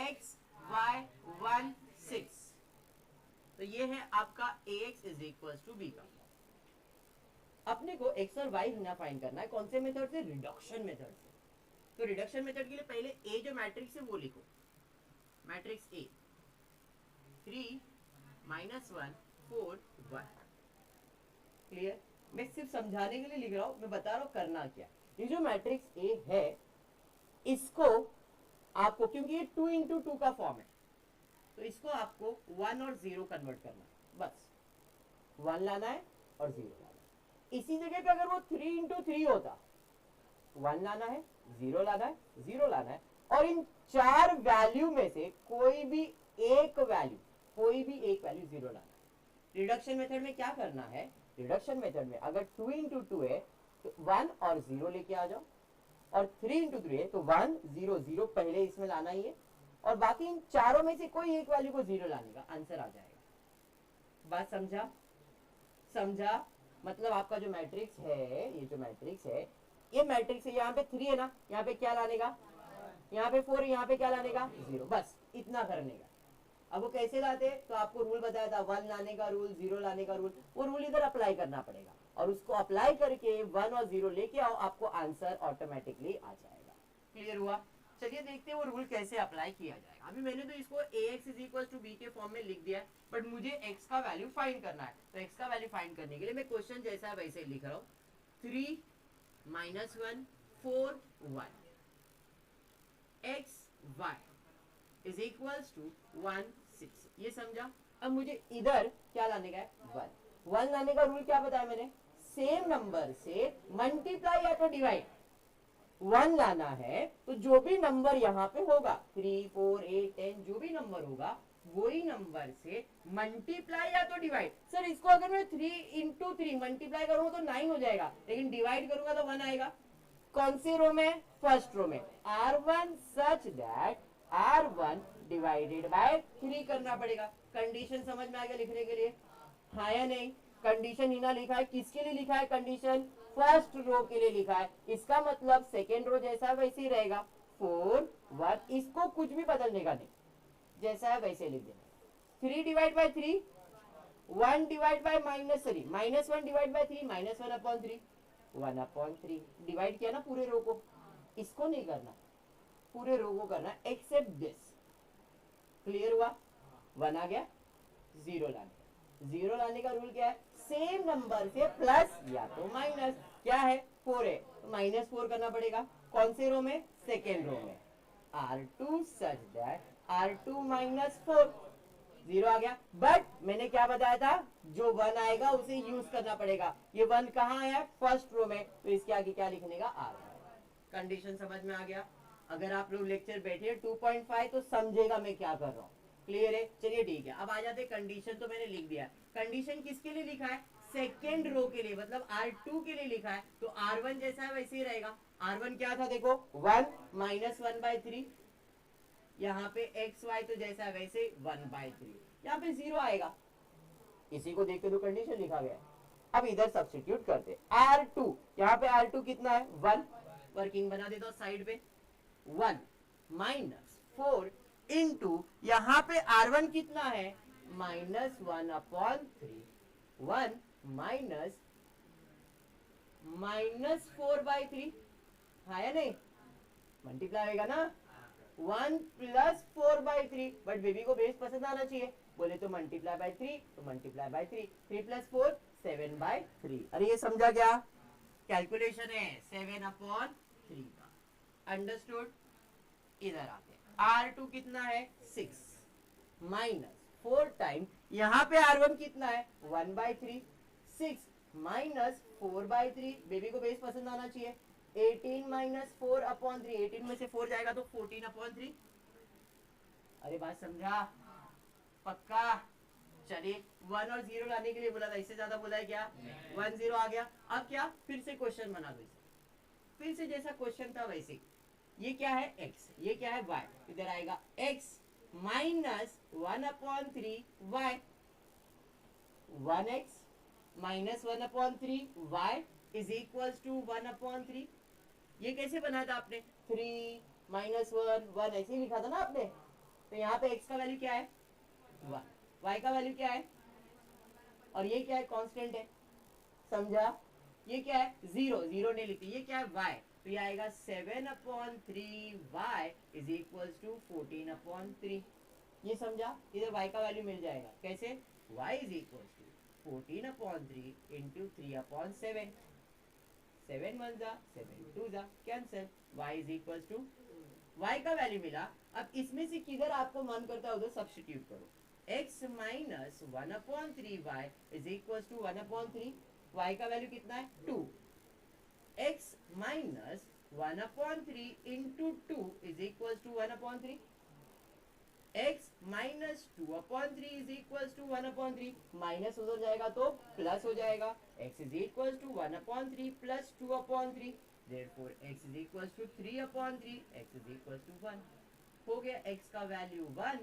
x y 1 6। तो ये है आपका ax is equal to b का। अपने को x और y ना फाइंड करना है, कौन से मेथड से? रिडक्शन मेथड से। तो रिडक्शन मेथड के लिए पहले a जो मैट्रिक्स है वो लिखो। Matrix A 3 minus 1 4 1। क्लियर? मैं सिर्फ समझाने के लिए लिख रहा हूं, मैं बता रहा हूं करना क्या। ये जो मैट्रिक्स A है इसको आपको, क्योंकि ये 2 इंटू 2 का फॉर्म है, तो इसको आपको 1 और 0 कन्वर्ट करना है। बस 1 लाना है और 0 लाना है। इसी जगह पे अगर वो 3 इंटू 3 होता, 1 लाना है, 0 लाना है, 0 लाना है, और इन चार वैल्यू में से कोई भी एक वैल्यू 0 लाना है। रिडक्शन मेथड में क्या करना है? रिडक्शन मेथड में अगर 2 इंटू 2 है तो 1 और 0 लेके आ जाओ, और 3 इंटू 3 है तो 1 0 0 पहले इसमें लाना ही है, और बाकी इन चारों में से कोई एक वैल्यू को 0 लाने का, आंसर आ जाएगा। बात समझा? समझा? मतलब आपका जो मैट्रिक्स है, ये जो मैट्रिक्स है, ये मैट्रिक्स है, यहाँ पे 3 है ना, यहाँ पे क्या लाने का? यहाँ पे 4, यहाँ पे क्या लाने का? 0। बस इतना करने का। अब वो कैसे लाते? तो आपको रूल बताया था, 1 लाने का रूल, 0 लाने का रूल, वो रूल इधर अप्लाई करना पड़ेगा, और उसको अप्लाई करके 1 और 0 लेके आओ, आपको आंसर ऑटोमेटिकली आ जाएगा। क्लियर हुआ? चलिए देखते हैं वो रूल कैसे अप्लाई किया जाएगा। अभी मैंने तो इसको ax is equal to b के फॉर्म में लिख दिया है, बट मुझे x का वैल्यू फाइंड करना है। तो x का वैल्यू फाइंड करने के लिए मैं क्वेश्चन जैसा है वैसे लिख रहा हूँ। 3 minus 1 4 1 x y is equals to 1 6। ये समझा? अब मुझे इधर क्या लाने का है? 1 लाने का रूल क्या बताया मैंने? सेम नंबर से मल्टीप्लाई या तो डिवाइड। 1 लाना है तो जो भी नंबर यहाँ पे होगा 3 4 8 10 जो भी नंबर होगा वही नंबर से मल्टीप्लाई या तो डिवाइड। सर इसको अगर मैं 3 इंटू 3 मल्टीप्लाई करूंगा तो 9 हो जाएगा, लेकिन डिवाइड करूंगा तो 1 आएगा। कौन से रो में? फर्स्ट रो में। R1 such that R1 divided by 3 करना पड़ेगा। कंडीशन समझ में आ गया लिखने के लिए? हाँ या नहीं? कंडीशन ही ना लिखा है, किसके लिए लिखा है कंडीशन? फर्स्ट रो के लिए लिखा है। इसका मतलब सेकेंड रो जैसा वैसे ही रहेगा, 4 1। इसको कुछ भी बदलने का नहीं, जैसा है वैसे लिख देना। 3 divide by 3, 1 divide by -3, -1 divide by 3, -1 upon 3, 1 upon 3। Divide किया ना पूरे रो को, इसको नहीं करना, पूरे रो को करना एक्सेप्ट दिस। क्लियर हुआ? 1 आ गया, 0 लाने का। 0 लाने का रूल क्या है? सेम नंबर से प्लस या तो माइनस। क्या है? 4 है तो -4 करना पड़ेगा। कौन से रो में? सेकेंड रो में। R2 सच दैट R2 -4 0 आ गया, बट मैंने क्या बताया था, जो 1 आएगा उसे यूज करना पड़ेगा। ये 1 कहाँ है, फर्स्ट रो में, तो इसके आगे क्या लिखने का, R। कंडीशन समझ में आ गया। अगर आप लोग लेक्चर बैठे 2.5 तो समझेगा मैं क्या कर रहा हूँ, क्लियर है। चलिए ठीक है, अब आ जाते कंडीशन। तो मैंने लिख दिया, कंडीशन किसके लिए लिखा है, सेकेंड रो के लिए, मतलब R2 के लिए लिखा है। तो R1 जैसा है वैसे ही रहेगा। R1 क्या था देखो, 1 माइनस 1/3, यहाँ पे एक्स वाई तो जैसा है वैसे 1/3, यहाँ पे 0 आएगा। इसी को देख के तो कंडीशन लिखा गया है। अब इधर सब्स्टिट्यूट करते, R2, यहाँ पे R2 कितना है, 1, वर्किंग बना देता हूँ साइड पे, 1 माइनस 4 इंटू, यहाँ पे R1 कितना है, -1/3, 1 माइनस 4/3, हाँ या नहीं, मल्टीप्लाई होगा ना, 1 प्लस 4/3, बट बेबी को बेस पसंद आना चाहिए, बोले तो मल्टीप्लाई बाय 3, तो मल्टीप्लाई बाय 3, 3 प्लस 4 7/3। अरे ये समझा क्या, कैलकुलेशन है 7/3 का, अंडरस्टूड। इधर आते हैं, R2 कितना है 6 माइनस 4 टाइम, यहाँ पे R1 कितना है 1/3, 6 माइनस 4/3, बेबी को बेस पसंद आना चाहिए, 18 माइनस 4/3, 18 में से 4 जाएगा तो 14/3। अरे बात समझा, पक्का। चलिए 1 और 0 लाने के लिए बोला था, इससे ज्यादा बोला है क्या, 1 0 आ गया। अब क्या, फिर से क्वेश्चन बना दो इसे, फिर से जैसा क्वेश्चन था वैसे। ये क्या है x, ये क्या है y, इधर आएगा x minus 1/3 y, 1x minus 1/3 y is equals to 1/3। ये कैसे बनाया था आपने, 3 माइनस 1 ऐसे ही लिखा था ना आपने। तो यहाँ पे x का वैल्यू क्या है 1, y का वैल्यू क्या है, और ये क्या है, कांस्टेंट है, समझा। ये क्या है 0, 0 नहीं लिखती, ये क्या है y, तो ये आएगा 7/3y इज इक्वल्स टू 14/3। ये समझा, इधर y का वैल्यू मिल जाएगा, कैसे, y is equals to 14/3 into 3/7, 7 1 जा 7 2 जा cancel, y is equals to, y का वैल्यू मिला। अब इसमें से किधर आपको मन करता है उधर सब्स्टिट्यूट करो, x minus 1/3y is equals to 1/3, y का वैल्यू कितना है 2, x minus 1/3 into 2 is equals to 1/3, x minus 2/3 is equals to 1/3, minus उधर जाएगा तो प्लस हो जाएगा, x is equals to 1/3 plus 2/3, therefore x is equals to 3/3, x is equals to 1। हो गया, x का वैल्यू 1,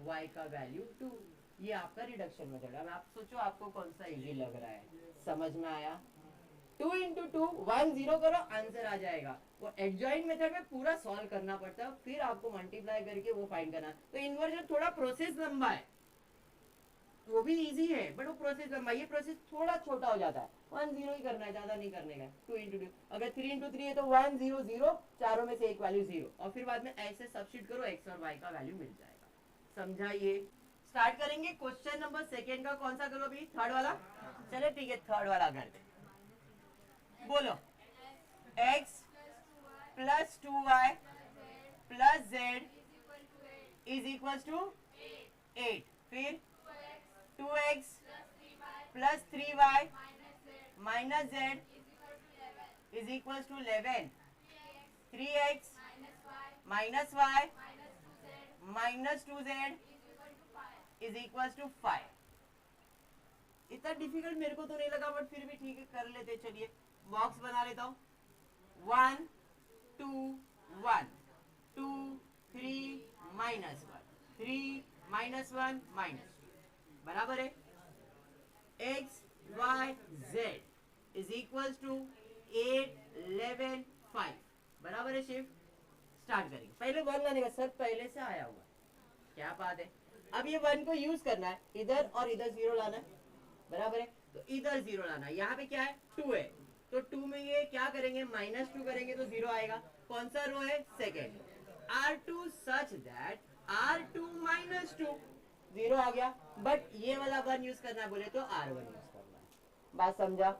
y का वैल्यू 2। ये आपका रिडक्शन मेथड है। अब आप सोचो आपको कौन सा इजी लग रहा है, समझ में आया। 2 इंटू 2 1 0 करो, आंसर आ जाएगा। वो एडजॉइंट मेथड में पूरा सॉल्व करना पड़ता है, फिर आपको मल्टीप्लाई करके वो फाइंड करना। तो इन्वर्जन थोड़ा प्रोसेस लंबा है, वो भी इजी है बट वो प्रोसेस लंबा, ये प्रोसेस थोड़ा छोटा हो जाता है। 1 0 ही करना है, ज्यादा नहीं करने का। 2 इंटू 2, अगर 3 इंटू 3 है तो 1 0 0, चारों में से एक वैल्यू 0, और फिर बाद में ऐसे सब्स्टिट्यूट करो, एक्स और वाई का वैल्यू मिल जाएगा। समझाइए, स्टार्ट करेंगे। क्वेश्चन नंबर सेकेंड का कौन सा करो अभी, थर्ड वाला। चले ठीक है, थर्ड वाला करते, बोलो। x plus 2y plus z is equal to 8, फिर 2x plus 3y minus z is equal to 11, 3x minus y minus 2z is equal to 5। इतना डिफिकल्ट मेरे को तो नहीं लगा, बट फिर भी ठीक है, कर लेते। चलिए बॉक्स बना लेता हूँ, 1 2 1 2 3 माइनस 1 3 माइनस 1 माइनस 2 बराबर है x y z is equal to 8 11 5 बराबर है। शिफ्ट स्टार्ट करेंगे, पहले 1 लाने का, सर पहले से आया हुआ, क्या बात है। अब ये 1 को यूज करना है, इधर और इधर 0 लाना है, बराबर है। तो इधर 0 लाना है, यहाँ पे क्या है 2 है, तो 2 में ये क्या करेंगे, -2 करेंगे तो 0 आएगा। कौन सा रो है, second. R2 such that R2 minus 2, 0 आ गया, बट ये वाला 1 यूज करना है बोले तो R1 यूज करना है। बात समझा,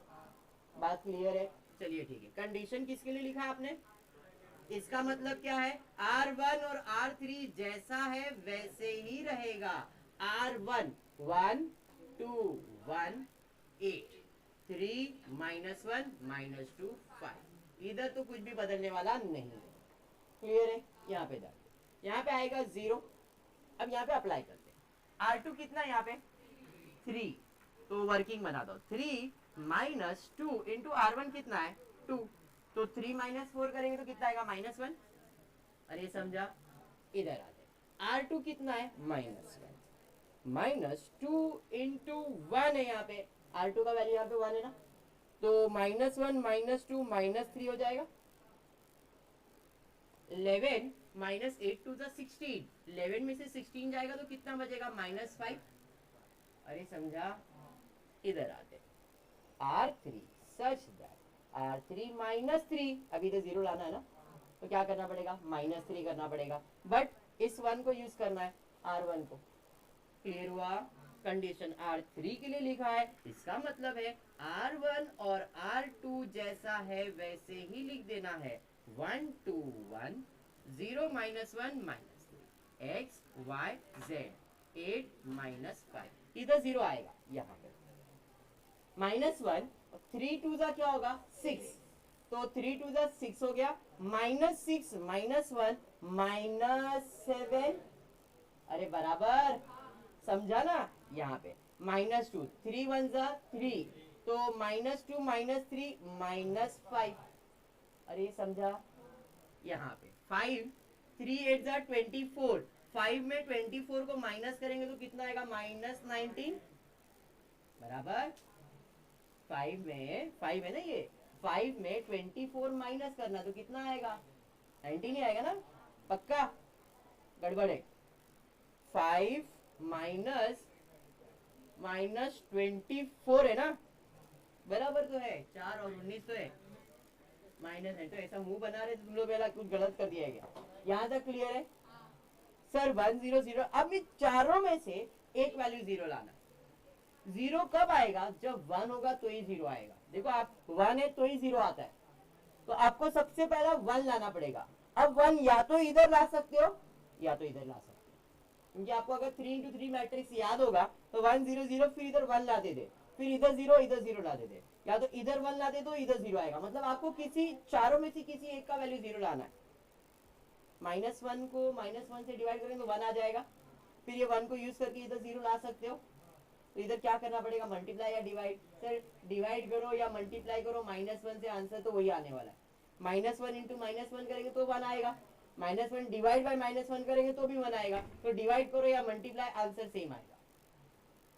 बात क्लियर है। चलिए ठीक है, कंडीशन किसके लिए लिखा है आपने, इसका मतलब क्या है, R1 और R3 जैसा है वैसे ही रहेगा, R1 1 2 1 8 3 -1 -2 5। इधर तो कुछ भी बदलने वाला नहीं है। क्लियर है? यहाँ पे डाल, यहाँ पे आएगा 0। अब यहाँ पे अप्लाई करते हैं। R2 कितना है यहाँ पे 3, तो वर्किंग बना दो। 3 -2 इंटू R1 कितना है 2, तो 3 -4 करेंगे तो कितना आएगा -1। अरे समझा? इधर आते। R2 कितना है -1, -2 इंटू 1 है यहाँ पे। R2 का वैल्यू यहाँ पे 1 है ना, तो -1 -2 -3 हो जाएगा। 11 -8 to the 16, 11 में से 16 जाएगा तो कितना बचेगा -5। अरे समझा? इधर आते। R3 सच दैट R3 -3, अभी तो 0 लाना है ना, तो क्या करना पड़ेगा -3 करना पड़ेगा, बट इस 1 को यूज करना है R1 को। क्लियर हुआ? कंडीशन R3 के लिए लिखा है, इसका मतलब है R1 और R2 जैसा है वैसे ही लिख देना है। 1 2 1 0 -1 -3 x y z 8 -5। इधर 0 आएगा यहाँ पे। -1 3 2 जा क्या होगा 6, तो 3 2 जा 6 हो गया। -6 -1 -7। अरे बराबर, समझा ना? यहाँ पे -2 3 1 जा 3, तो -2 -3 -5। अरे समझा? यहाँ पे 5 3 8 जा 24, 5 में 24 को माइनस करेंगे तो कितना आएगा -19। बराबर 5 में 5 है ना, ये 5 में 24 माइनस करना तो कितना आएगा 19 ही आएगा ना, पक्का? गड़बड़ है। 5 -24 है ना, बराबर तो है। 4 और 19 तो है, माइनस है, तो ऐसा मुंह बना रहे तुम लोग, पहला कुछ गलत कर दिया गया। यहाँ तक क्लियर है सर? 1 0 0। अब इन चारों में से एक वैल्यू 0 लाना है। 0 कब आएगा? जब 1 होगा तो ही 0 आएगा। देखो आप 1 है तो ही 0 आता है, तो आपको सबसे पहला 1 लाना पड़ेगा। अब 1 या तो इधर ला सकते हो या तो इधर ला सकते हो, क्योंकि आपको अगर 3 into 3 मैट्रिक्स याद होगा तो 1 0 0, फिर इधर 1 ला दे, फिर इधर 0 इधर 0 ला दे, या तो इधर 1 ला दे तो इधर 0 आएगा। मतलब आपको किसी चारों में से किसी एक का वैल्यू 0 लाना है। -1 को -1 से डिवाइड करेंगे तो 1 आ जाएगा, फिर ये 1 को यूज करके इधर 0 ला सकते हो। तो इधर क्या करना पड़ेगा, मल्टीप्लाई या डिवाइड। सर डिवाइड करो या मल्टीप्लाई करो, -1 से आंसर तो वही आने वाला है। -1 इंटू -1 करेंगे तो 1 आएगा, -1 डिवाइड बाय -1 करेंगे तो भी 1 आएगा। तो डिवाइड करो या मल्टीप्लाई, आंसर सेम आएगा।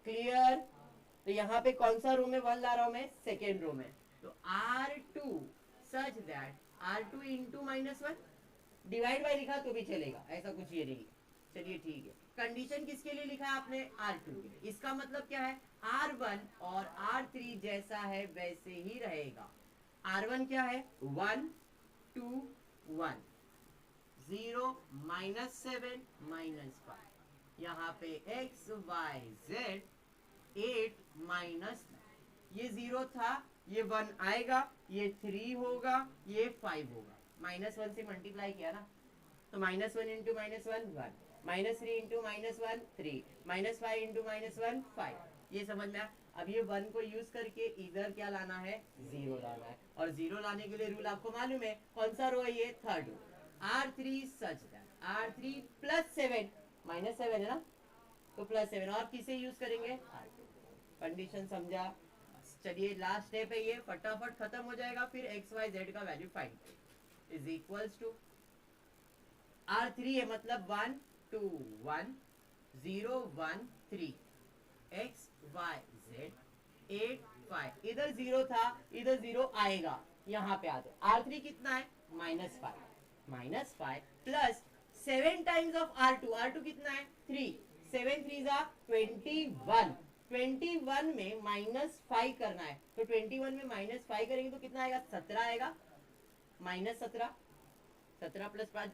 क्लियर? तो यहाँ पे कौन सा रो में 1 ला रहा हूं मैं? सेकेंड रो में। तो R2 such that R2 into -1, divide by लिखा तो भी चलेगा, ऐसा कुछ ये नहीं। चलिए ठीक है। कंडीशन किसके लिए लिखा है आपने? R2 के लिए। इसका मतलब क्या है? R1 और R3 जैसा है वैसे ही रहेगा। R1 क्या है? 1 2 1 0 -7 -5। यहाँ पे x y z 8 -9। ये 0 था, ये 1 आएगा, ये 3 होगा, ये 5 होगा। -1 से मल्टीप्लाई किया ना, तो -1 इंटू -1 1, -3 इंटू -1 3, -5 इंटू -1 5। ये समझ में आया? अब ये 1 को यूज करके इधर क्या लाना है? 0 लाना है। और 0 लाने के लिए रूल आपको मालूम है, कौन सा रो है ये? Third row. R3 such that R3 +7, -7 है ना, तो +7। और किसे यूज करेंगे? R2। कंडीशन समझा? चलिए लास्ट स्टेप है ये, फटाफट खत्म हो जाएगा, फिर एक्स वाई जेड का value find is equals to R3 है, मतलब 1 2 1 0 1 3 x y z 8 5। इधर 0 था, इधर 0 आएगा। यहाँ पे आते R3 कितना है? -5 plus 7 times of R2। R2 कितना है? 3, 7 3 जा 21। 21 में -5 करना है, तो 21 में -5 करेंगे तो कितना आएगा? 17 आएगा। -17, 17 प्लस 5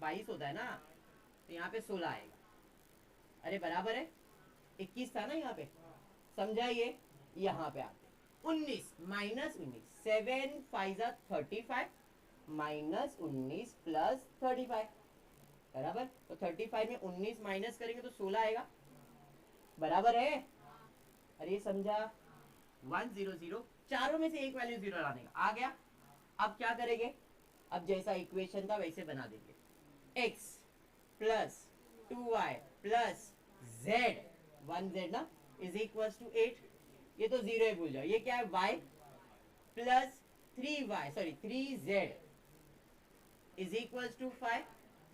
22 होता है ना, तो यहाँ पे 16 आएगा। अरे बराबर है, 21 था ना यहाँ पे, समझाइए। यहाँ पे आते 19 -19, 7 5 35 -19 प्लस 35 बराबर। तो 35 में 19 माइनस करेंगे तो 16 आएगा। बराबर है? अरे समझा? 100, चारों में से एक वैल्यू जीरो लाने का आ गया। अब क्या करेंगे, अब जैसा इक्वेशन था वैसे बना देंगे। x plus 2y plus z, 1z ना, इज इक्वल टू 8। ये तो जीरो है, भूल जाओ। ये क्या है, y plus 3y, sorry 3z is equal to 5।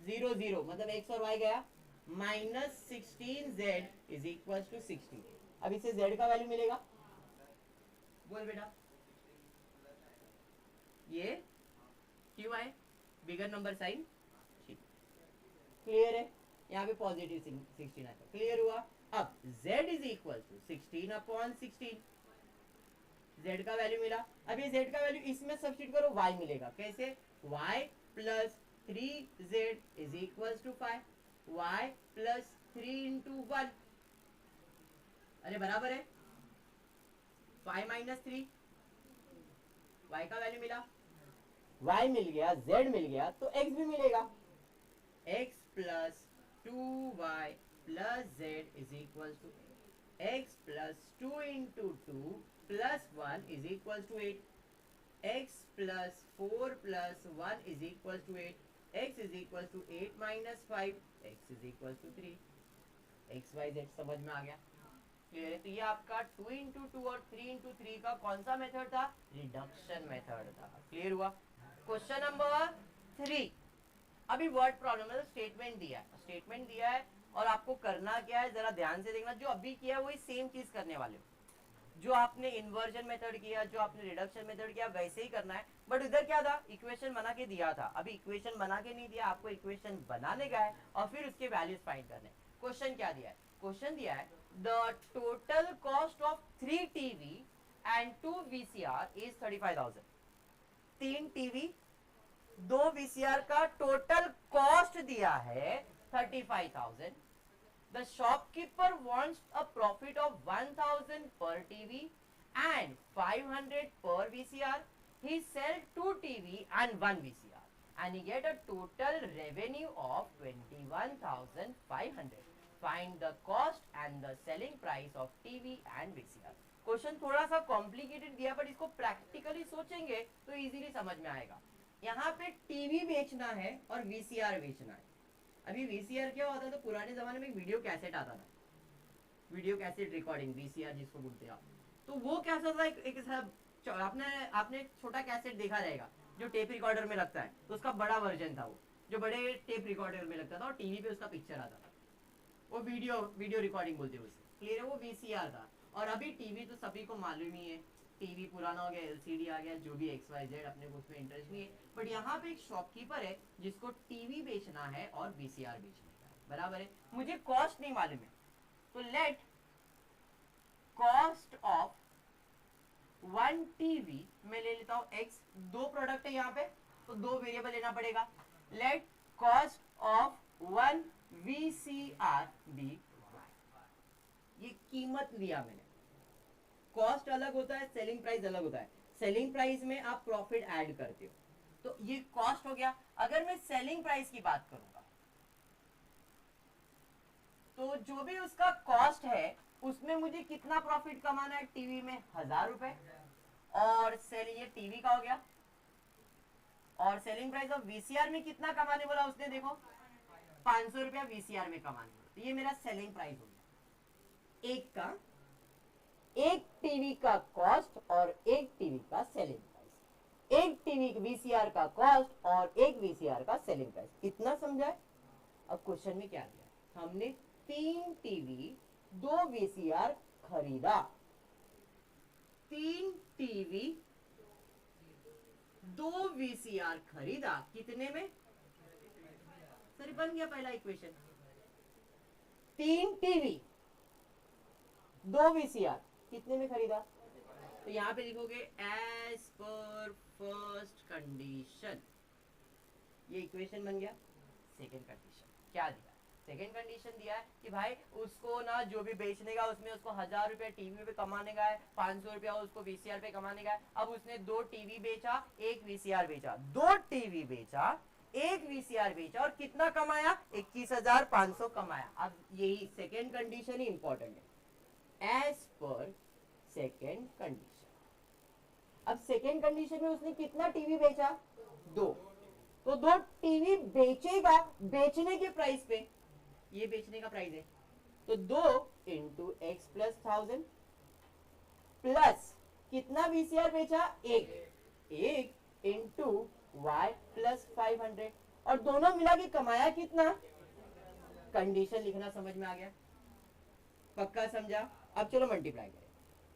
0 0 मतलब x और y गया, minus 16z is equal to 16। अब इसे z का वैल्यू मिलेगा, बोल बेटा। ये क्यों आए, बिगर नंबर साइन, ठीक, क्लियर है? यहाँ पे पॉजिटिव 16 आता, क्लियर हुआ? अब z is equal to 16 upon 16, z का वैल्यू मिला। अब ये z का वैल्यू इसमें सब्स्टिट्यूट करो, y मिलेगा। कैसे, y plus 3z is equal to 5, y plus 3 into 1, अरे बराबर है 5 माइनस 3, y का वैल्यू मिला, y मिल गया, z मिल गया, तो x भी मिलेगा। x plus 2y plus z is equal to x plus 2 into 2 plus 1 is equal to 8, x plus 4 plus 1 is equal to 8, x is equal to 8 minus 5, x is equal to 3। X Y z समझ में आ गया, clear है? तो ये आपका 2 into 2 और 3 into 3 का कौन सा मेथड था, रिडक्शन मेथड था। क्लियर हुआ? क्वेश्चन नंबर 3, अभी वर्ड प्रॉब्लम है, स्टेटमेंट दिया है, स्टेटमेंट दिया है और आपको करना क्या है, जरा ध्यान से देखना। जो अभी किया है वही सेम चीज करने वाले हो, जो आपने इन्वर्जन मेथड किया, जो आपने रिडक्शन मेथड किया, वैसे ही करना है। बट इधर क्या था, इक्वेशन बना के दिया था, अभी इक्वेशन बना के नहीं दिया, आपको इक्वेशन बनाने का है और फिर उसके वैल्यूज फाइंड करने। क्वेश्चन क्या दिया है, क्वेश्चन दिया है the total cost of 3 TV and 2 VCR is 35,000। 3 TV 2 VCR का टोटल कॉस्ट दिया है 35,000। The shopkeeper wants a profit of 1,000 per TV and 500 per VCR. He sells 2 TV and 1 VCR and he get a total revenue of 21,500. Find the cost and the selling price of TV and VCR. Question थोड़ा सा complicated दिया, but इसको practically सोचेंगे तो easily समझ में आएगा। यहाँ पे टीवी बेचना है और VCR बेचना है। अभी VCR क्या होता था, तो पुराने जमाने में एक वीडियो कैसेट आता था, वीडियो कैसेट रिकॉर्डिंग, VCR जिसको बोलते हैं आप। तो वो कैसा था, एक आपने छोटा कैसेट देखा रहेगा जो टेप रिकॉर्डर में लगता है, तो उसका बड़ा वर्जन था वो, जो बड़े टेप रिकॉर्डर में लगता था और टीवी पे उसका पिक्चर आता था, वो वीडियो रिकॉर्डिंग बोलते हैं उसे, क्लियर है? वो VCR था। और अभी टीवी तो सभी को मालूम ही है, टीवी पुराना हो गया, LCD आ गया, जो भी XYZ, अपने को उसमें इंटरेस्ट नहीं है। बट यहाँ पे एक शॉपकीपर है जिसको टीवी बेचना है और VCR बेचना है, बराबर है? मुझे कॉस्ट नहीं मालूम है, तो लेट कॉस्ट ऑफ 1 टीवी मैं ले लेता हूँ X, 2 प्रोडक्ट है यहाँ पे तो 2 वेरिएबल लेना पड़ेगा। Let cost of 1 VCR be, ये कीमत लिया मैंने। कॉस्ट अलग होता है, सेलिंग प्राइस अलग होता है। सेलिंग प्राइस में आप प्रॉफिट ऐड करते हो, तो ये कॉस्ट हो गया। अगर मैं सेलिंग प्राइस की बात करूंगा तो जो भी उसका कॉस्ट है उसमें मुझे कितना प्रॉफिट कमाना है, टीवी में 1,000 रुपए, और ये टीवी का हो गया। और सेलिंग प्राइस ऑफ VCR में कितना कमाने बोला उसने, देखो 500 रुपया VCR में कमाने बोला, तो ये मेरा सेलिंग प्राइस हो गया। एक टीवी का कॉस्ट और एक टीवी का सेलिंग प्राइस, एक टीवी VCR का कॉस्ट और एक VCR का सेलिंग प्राइस, इतना समझा है? अब क्वेश्चन में क्या दिया है, हमने 3 टीवी 2 VCR खरीदा, 3 टीवी 2 VCR खरीदा, कितने में? सर बन गया पहला इक्वेशन, 3 टीवी 2 VCR कितने में खरीदा? तो यहां पे लिखोगे एज पर फर्स्ट कंडीशन, ये इक्वेशन बन गया। सेकंड कंडीशन क्या दिया, सेकंड कंडीशन दिया है कि भाई उसको ना जो भी बेचने का उसमें उसको 1,000 रुपया टीवी पे कमाने का है, 500 रुपया उसको VCR पे कमाने का है। अब उसने 2 टीवी बेचा, 1 VCR बेचा, 2 टीवी बेचा, 1 VCR बेचा और कितना कमाया, 21,500 कमाया। अब यही सेकंड कंडीशन ही इंपॉर्टेंट है, एज पर सेकेंड कंडीशन। अब सेकेंड कंडीशन में उसने कितना टीवी बेचा? 2। तो 2 टीवी बेचेगा बेचने के प्राइस पे, ये बेचने का प्राइस है, तो 2 इंटू एक्स प्लस 1000 प्लस कितना वीसीआर बेचा? 1 इंटू वाई प्लस 500, और दोनों मिला के कमाया कितना? कंडीशन लिखना समझ में आ गया? पक्का समझा? अब चलो मल्टीप्लाई करें,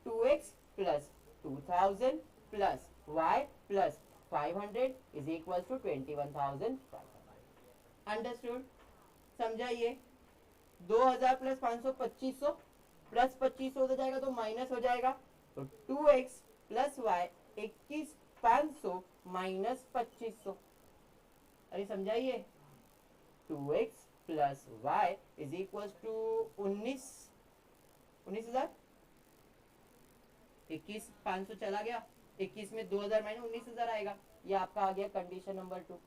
2x plus 2000 plus y plus 500 is equal to 21,500। Understood? समझा? ये 2000 प्लस 500 2500 प्लस 2500 हो जाएगा तो माइनस हो जाएगा, तो 2x प्लस y 21,500 माइनस 2500। अरे समझाइए, 2x plus y is equal to 19,000। 21,500 चला गया, 21 में 2000 माइनस 19,000 आएगा। ये आपका आ गया कंडीशन नंबर 2।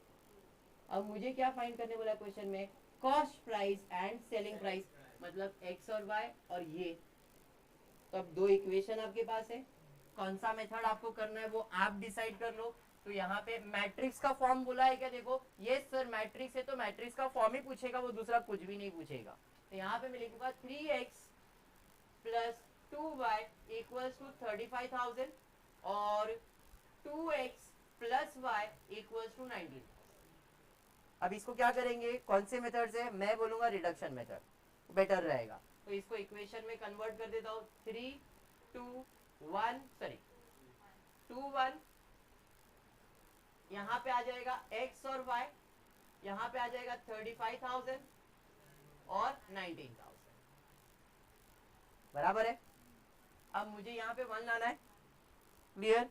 अब मुझे क्या फाइंड करने बोला क्वेश्चन में? Cost price and selling price, मतलब x और y और ये। तो अब 2 इक्वेशन आपके पास है, कौन सा मेथड आपको करना है वो आप डिसाइड कर लो। तो यहाँ पे मैट्रिक्स का फॉर्म बोला है क्या? देखो ये सर मैट्रिक्स है तो मैट्रिक्स का फॉर्म ही पूछेगा, वो दूसरा कुछ भी नहीं पूछेगा। तो यहाँ पे मैं लिखूंगा 3x plus 2y equals to 35,000 और 2x plus y equals to 19,000। अब इसको क्या करेंगे? कौन से मेथड से? मैं बोलूंगा रिडक्शन मेथड बेटर रहेगा। तो इसको इक्वेशन में कन्वर्ट कर देता हूँ, 3 2 1 सॉरी 2 1, यहाँ पे आ जाएगा x और y, यहाँ पे आ जाएगा 35,000 और 19,000, बराबर है। अब मुझे यहाँ पे 1 लाना है, क्लियर?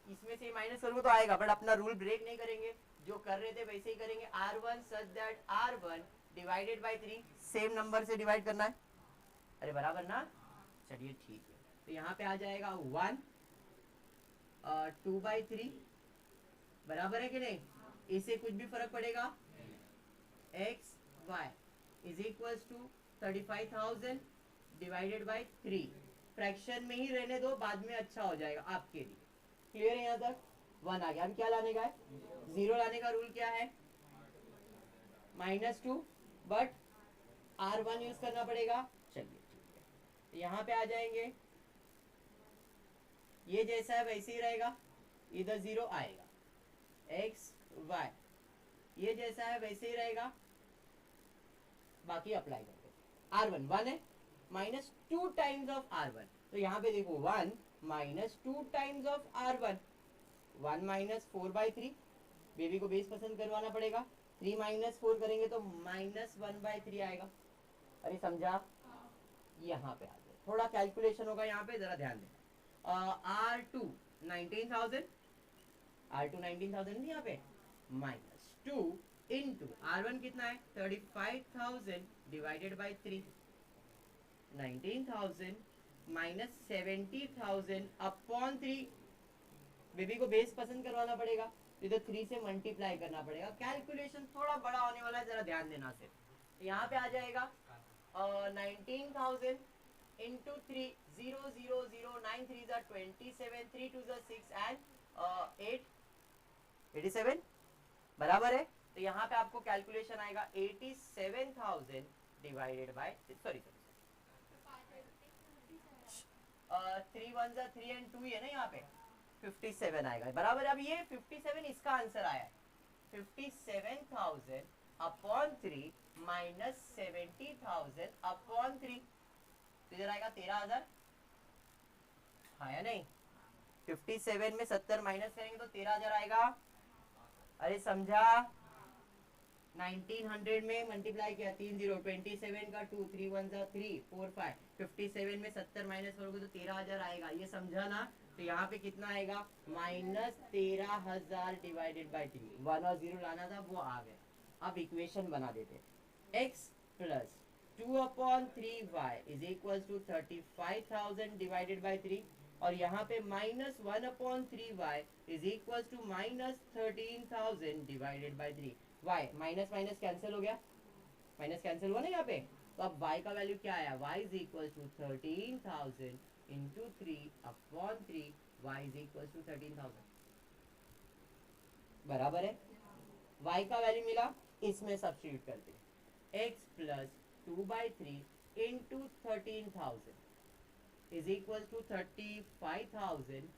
इसमें से माइनस करूंगा तो आएगा, बट अपना रूल ब्रेक नहीं करेंगे, जो कर रहे थे वैसे ही करेंगे। R1 such that R1 divided by 3, same number से डिवाइड करना है। अरे बराबर ना? चलिए ठीक है, तो यहाँ पे आ जाएगा 1 2/3, बराबर है कि नहीं? इससे कुछ भी फर्क पड़ेगा? x y is equals to 35,000 divided by 3। Fraction में ही रहने दो, बाद में अच्छा हो जाएगा आपके लिए। क्लियर है यहाँ तक? 1 आ गया। अब क्या लाने का है? 0 लाने का रूल क्या है? -2, बट R1 यूज करना पड़ेगा। चलिए ठीक है, तो यहाँ पे आ जाएंगे, ये जैसा है वैसे ही रहेगा, इधर 0 आएगा। x y ये जैसा है वैसे ही रहेगा, बाकी अप्लाई करते। R1 1 है, -2 टाइम्स ऑफ R1, तो यहाँ पे देखो 1 -2 टाइम्स ऑफ R1, 1 -4/3। बेबी को बेस पसंद करवाना पड़ेगा, 3 -4 करेंगे तो -1/3 आएगा। अरे समझा? यहाँ पे आ जाए, थोड़ा कैलकुलेशन होगा यहाँ पे, जरा ध्यान देना। R2 19,000, R2 19,000 यहाँ पे, -2 इंटू R1 कितना है? 35,000 divided by 3, 19,000 minus 70,000 upon 3। Baby को बेस पसंद करवाना पड़ेगा, इधर 3 से मल्टीप्लाई करना पड़ेगा। कैलकुलेशन थोड़ा बड़ा होने वाला है, जरा ध्यान देना से। यहाँ पे आ जाएगा 19,000 इंटू 3, 0 0 0 9 3 जा 27, 3 2 जा 6 एंड 8 87, बराबर है। तो यहाँ पे आपको कैलकुलेशन आएगा 87,000 डिवाइडेड बाय, सॉरी 3 1 जा 3 एंड 2 है ना, यहाँ पे 57 आएगा, बराबर। अब ये 57 इसका आंसर आया है, 57,000 अपॉन 3 माइनस 70,000 अपॉन 3, तो इधर आएगा 13,000, हाँ या नहीं? 57 में 70 माइनस करेंगे तो 13,000 आएगा। अरे समझा? 1900 में मल्टीप्लाई किया, 3 0, 27 का 2, 3 1 जा 3 4 5, 57 में 70 माइनस करोगे तो 13,000 आएगा, ये समझा ना? तो यहाँ पे कितना आएगा? -13,000 डिवाइडेड बाई 3। 1 और 0 लाना था, वो आ गया। अब इक्वेशन बना देते, x plus 2/3y is equal to 35,000 divided by 3, और यहाँ पे -1/3y is equal to -13,000 divided by 3। y minus minus cancel हो गया, माइनस कैंसिल हुआ ना यहाँ पे, तो अब y का वैल्यू क्या आया, y is equal to 13,000 into 3/3, y is equal to 13,000 बराबर है। y का वैल्यू मिला, इसमें सब्स्टिट्यूट करते हैं, x plus 2/3 into 13,000 is equal to 35,000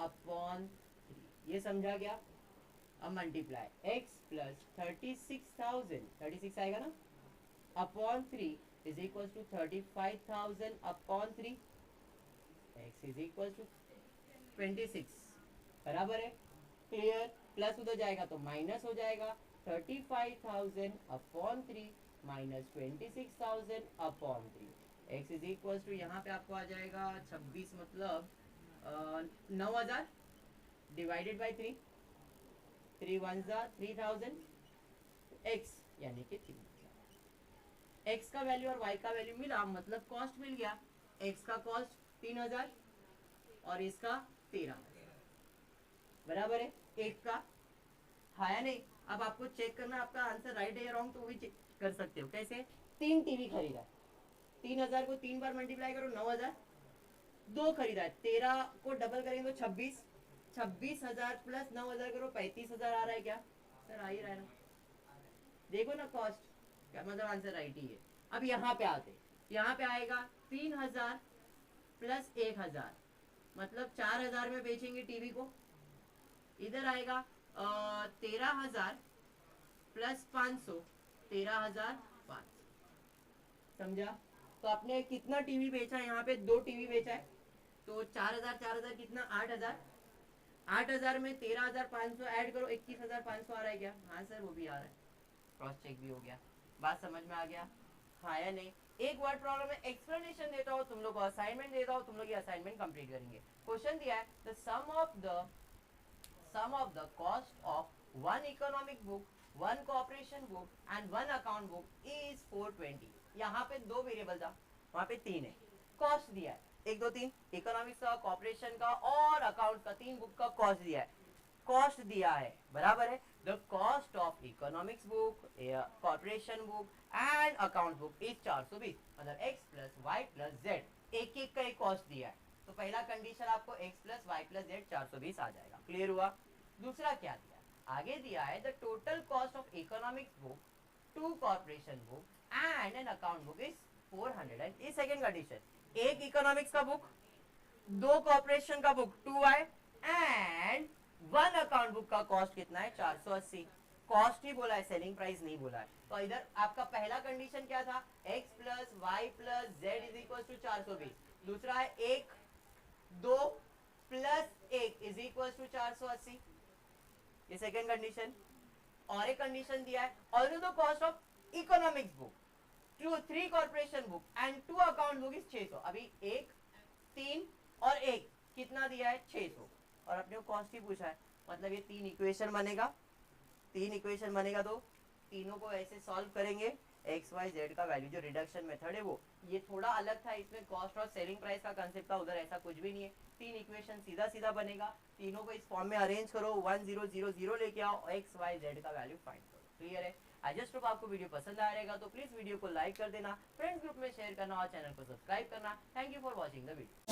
upon 3, ये समझा गया। अब मल्टीप्लाई x प्लस 36,000, 36 आएगा ना, upon 3 is equal to 35,000 upon 3, x is equal to 26 बराबर है। क्लियर, प्लस उधर जाएगा तो माइनस हो जाएगा, 35,000 upon 3 minus 26,000 upon 3, x is equal to यहाँ पे आपको आ जाएगा 26 मतलब 9,000 डिवाइडेड बाई 3, 3 1 3,000, x यानी कि 3,000। x का वैल्यू और y का वैल्यू मिला, मतलब कॉस्ट मिल गया। x का कॉस्ट 3,000 और इसका 13,000 बराबर है। एक का है नहीं। अब आपको चेक करना आपका आंसर राइट है या रॉन्ग, तो वो भी चेक कर सकते हो। कैसे, 3 टीवी खरीदा, 3,000 को 3 बार मल्टीप्लाई करो 9,000, 2 खरीदा है, 13 को डबल करेंगे तो 26, 26,000 प्लस 9,000 करो 35,000 आ रहा है क्या सर, आ ही रहा है ना। देखो ना कॉस्ट क्या, मतलब आंसर राइट ही है। अब यहाँ पे आते, यहाँ पे आएगा 3,000 प्लस 1,000 मतलब 4,000 में बेचेंगे टीवी को। इधर आएगा 13,000 प्लस 500, 13,500, समझा। तो आपने कितना टीवी बेचा है, यहाँ पे 2 टीवी बेचा है, तो 4,000 4,000 कितना 8,000, 8,000 में 13,500 ऐड करो 21,500 आ रहा है क्या, हाँ सर वो भी आ रहा है, क्रॉस चेक भी हो गया। बात समझ में आ गया, हाँ या नहीं। एक वर्ड प्रॉब्लम में एक्सप्लेनेशन देता हूँ, तुम लोग को असाइनमेंट देता हूँ, तुम लोग ये असाइनमेंट कंप्लीट करेंगे। क्वेश्चन दिया है the sum of the cost of one economic book, one corporation book and one account book is 420। यहाँ पे 2 वेरिएबल था, वहाँ पे 3 है। कॉस्ट दिया है 1 2 3, इकोनॉमिक्स का, कॉपरेशन का और अकाउंट का, 3 बुक का कॉस्ट दिया है। कॉस्ट दिया है बराबर है, the cost of economics book, corporation book and account book is 420, मतलब x plus y plus z, एक एक का एक कॉस्ट दिया है। तो पहला कंडीशन आपको x plus y plus z 420 आ जाएगा। क्लियर हुआ। दूसरा क्या दिया, आगे दिया है the total cost of economics book, 2 corporation book and an account book is 400। इस सेकंड कंडीशन, एक इकोनॉमिक्स का बुक, 2 कॉर्पोरेशन का book 2y and 1 account book का कॉस्ट कितना है 480। कॉस्ट ही बोला है, सेलिंग प्राइस नहीं बोला है। तो इधर आपका पहला कंडीशन क्या था, x plus y plus z is equal to 420। दूसरा है 1 2 प्लस 1 इज इक्वल टू 480, ये सेकेंड कंडीशन। और एक कंडीशन दिया है also the cost of economics book, 3 corporation book and 2 account book is 600। अभी 1 3 और 1 कितना दिया है 600, और अपने को कॉस्ट ही पूछा है, मतलब ये 3 इक्वेशन बनेगा, 3 इक्वेशन बनेगा। तो तीनों को ऐसे सॉल्व करेंगे, एक्स वाई जेड का वैल्यू, जो रिडक्शन मेथड है वो, ये थोड़ा अलग था, इसमें कॉस्ट और सेलिंग प्राइस का कंसेप्ट था, उधर ऐसा कुछ भी नहीं है। 3 इक्वेशन सीधा सीधा बनेगा, तीनों को इस फॉर्म में अरेंज करो, 1 0 0 0 लेके आओ, एक्स वाई जेड का वैल्यू फाइंड करो। क्लियर है। आई जस्ट होप आपको वीडियो पसंद आ रहेगा, तो प्लीज वीडियो को लाइक कर देना, फ्रेंड्स ग्रुप में शेयर करना और चैनल को सब्सक्राइब करना। Thank you for watching the video.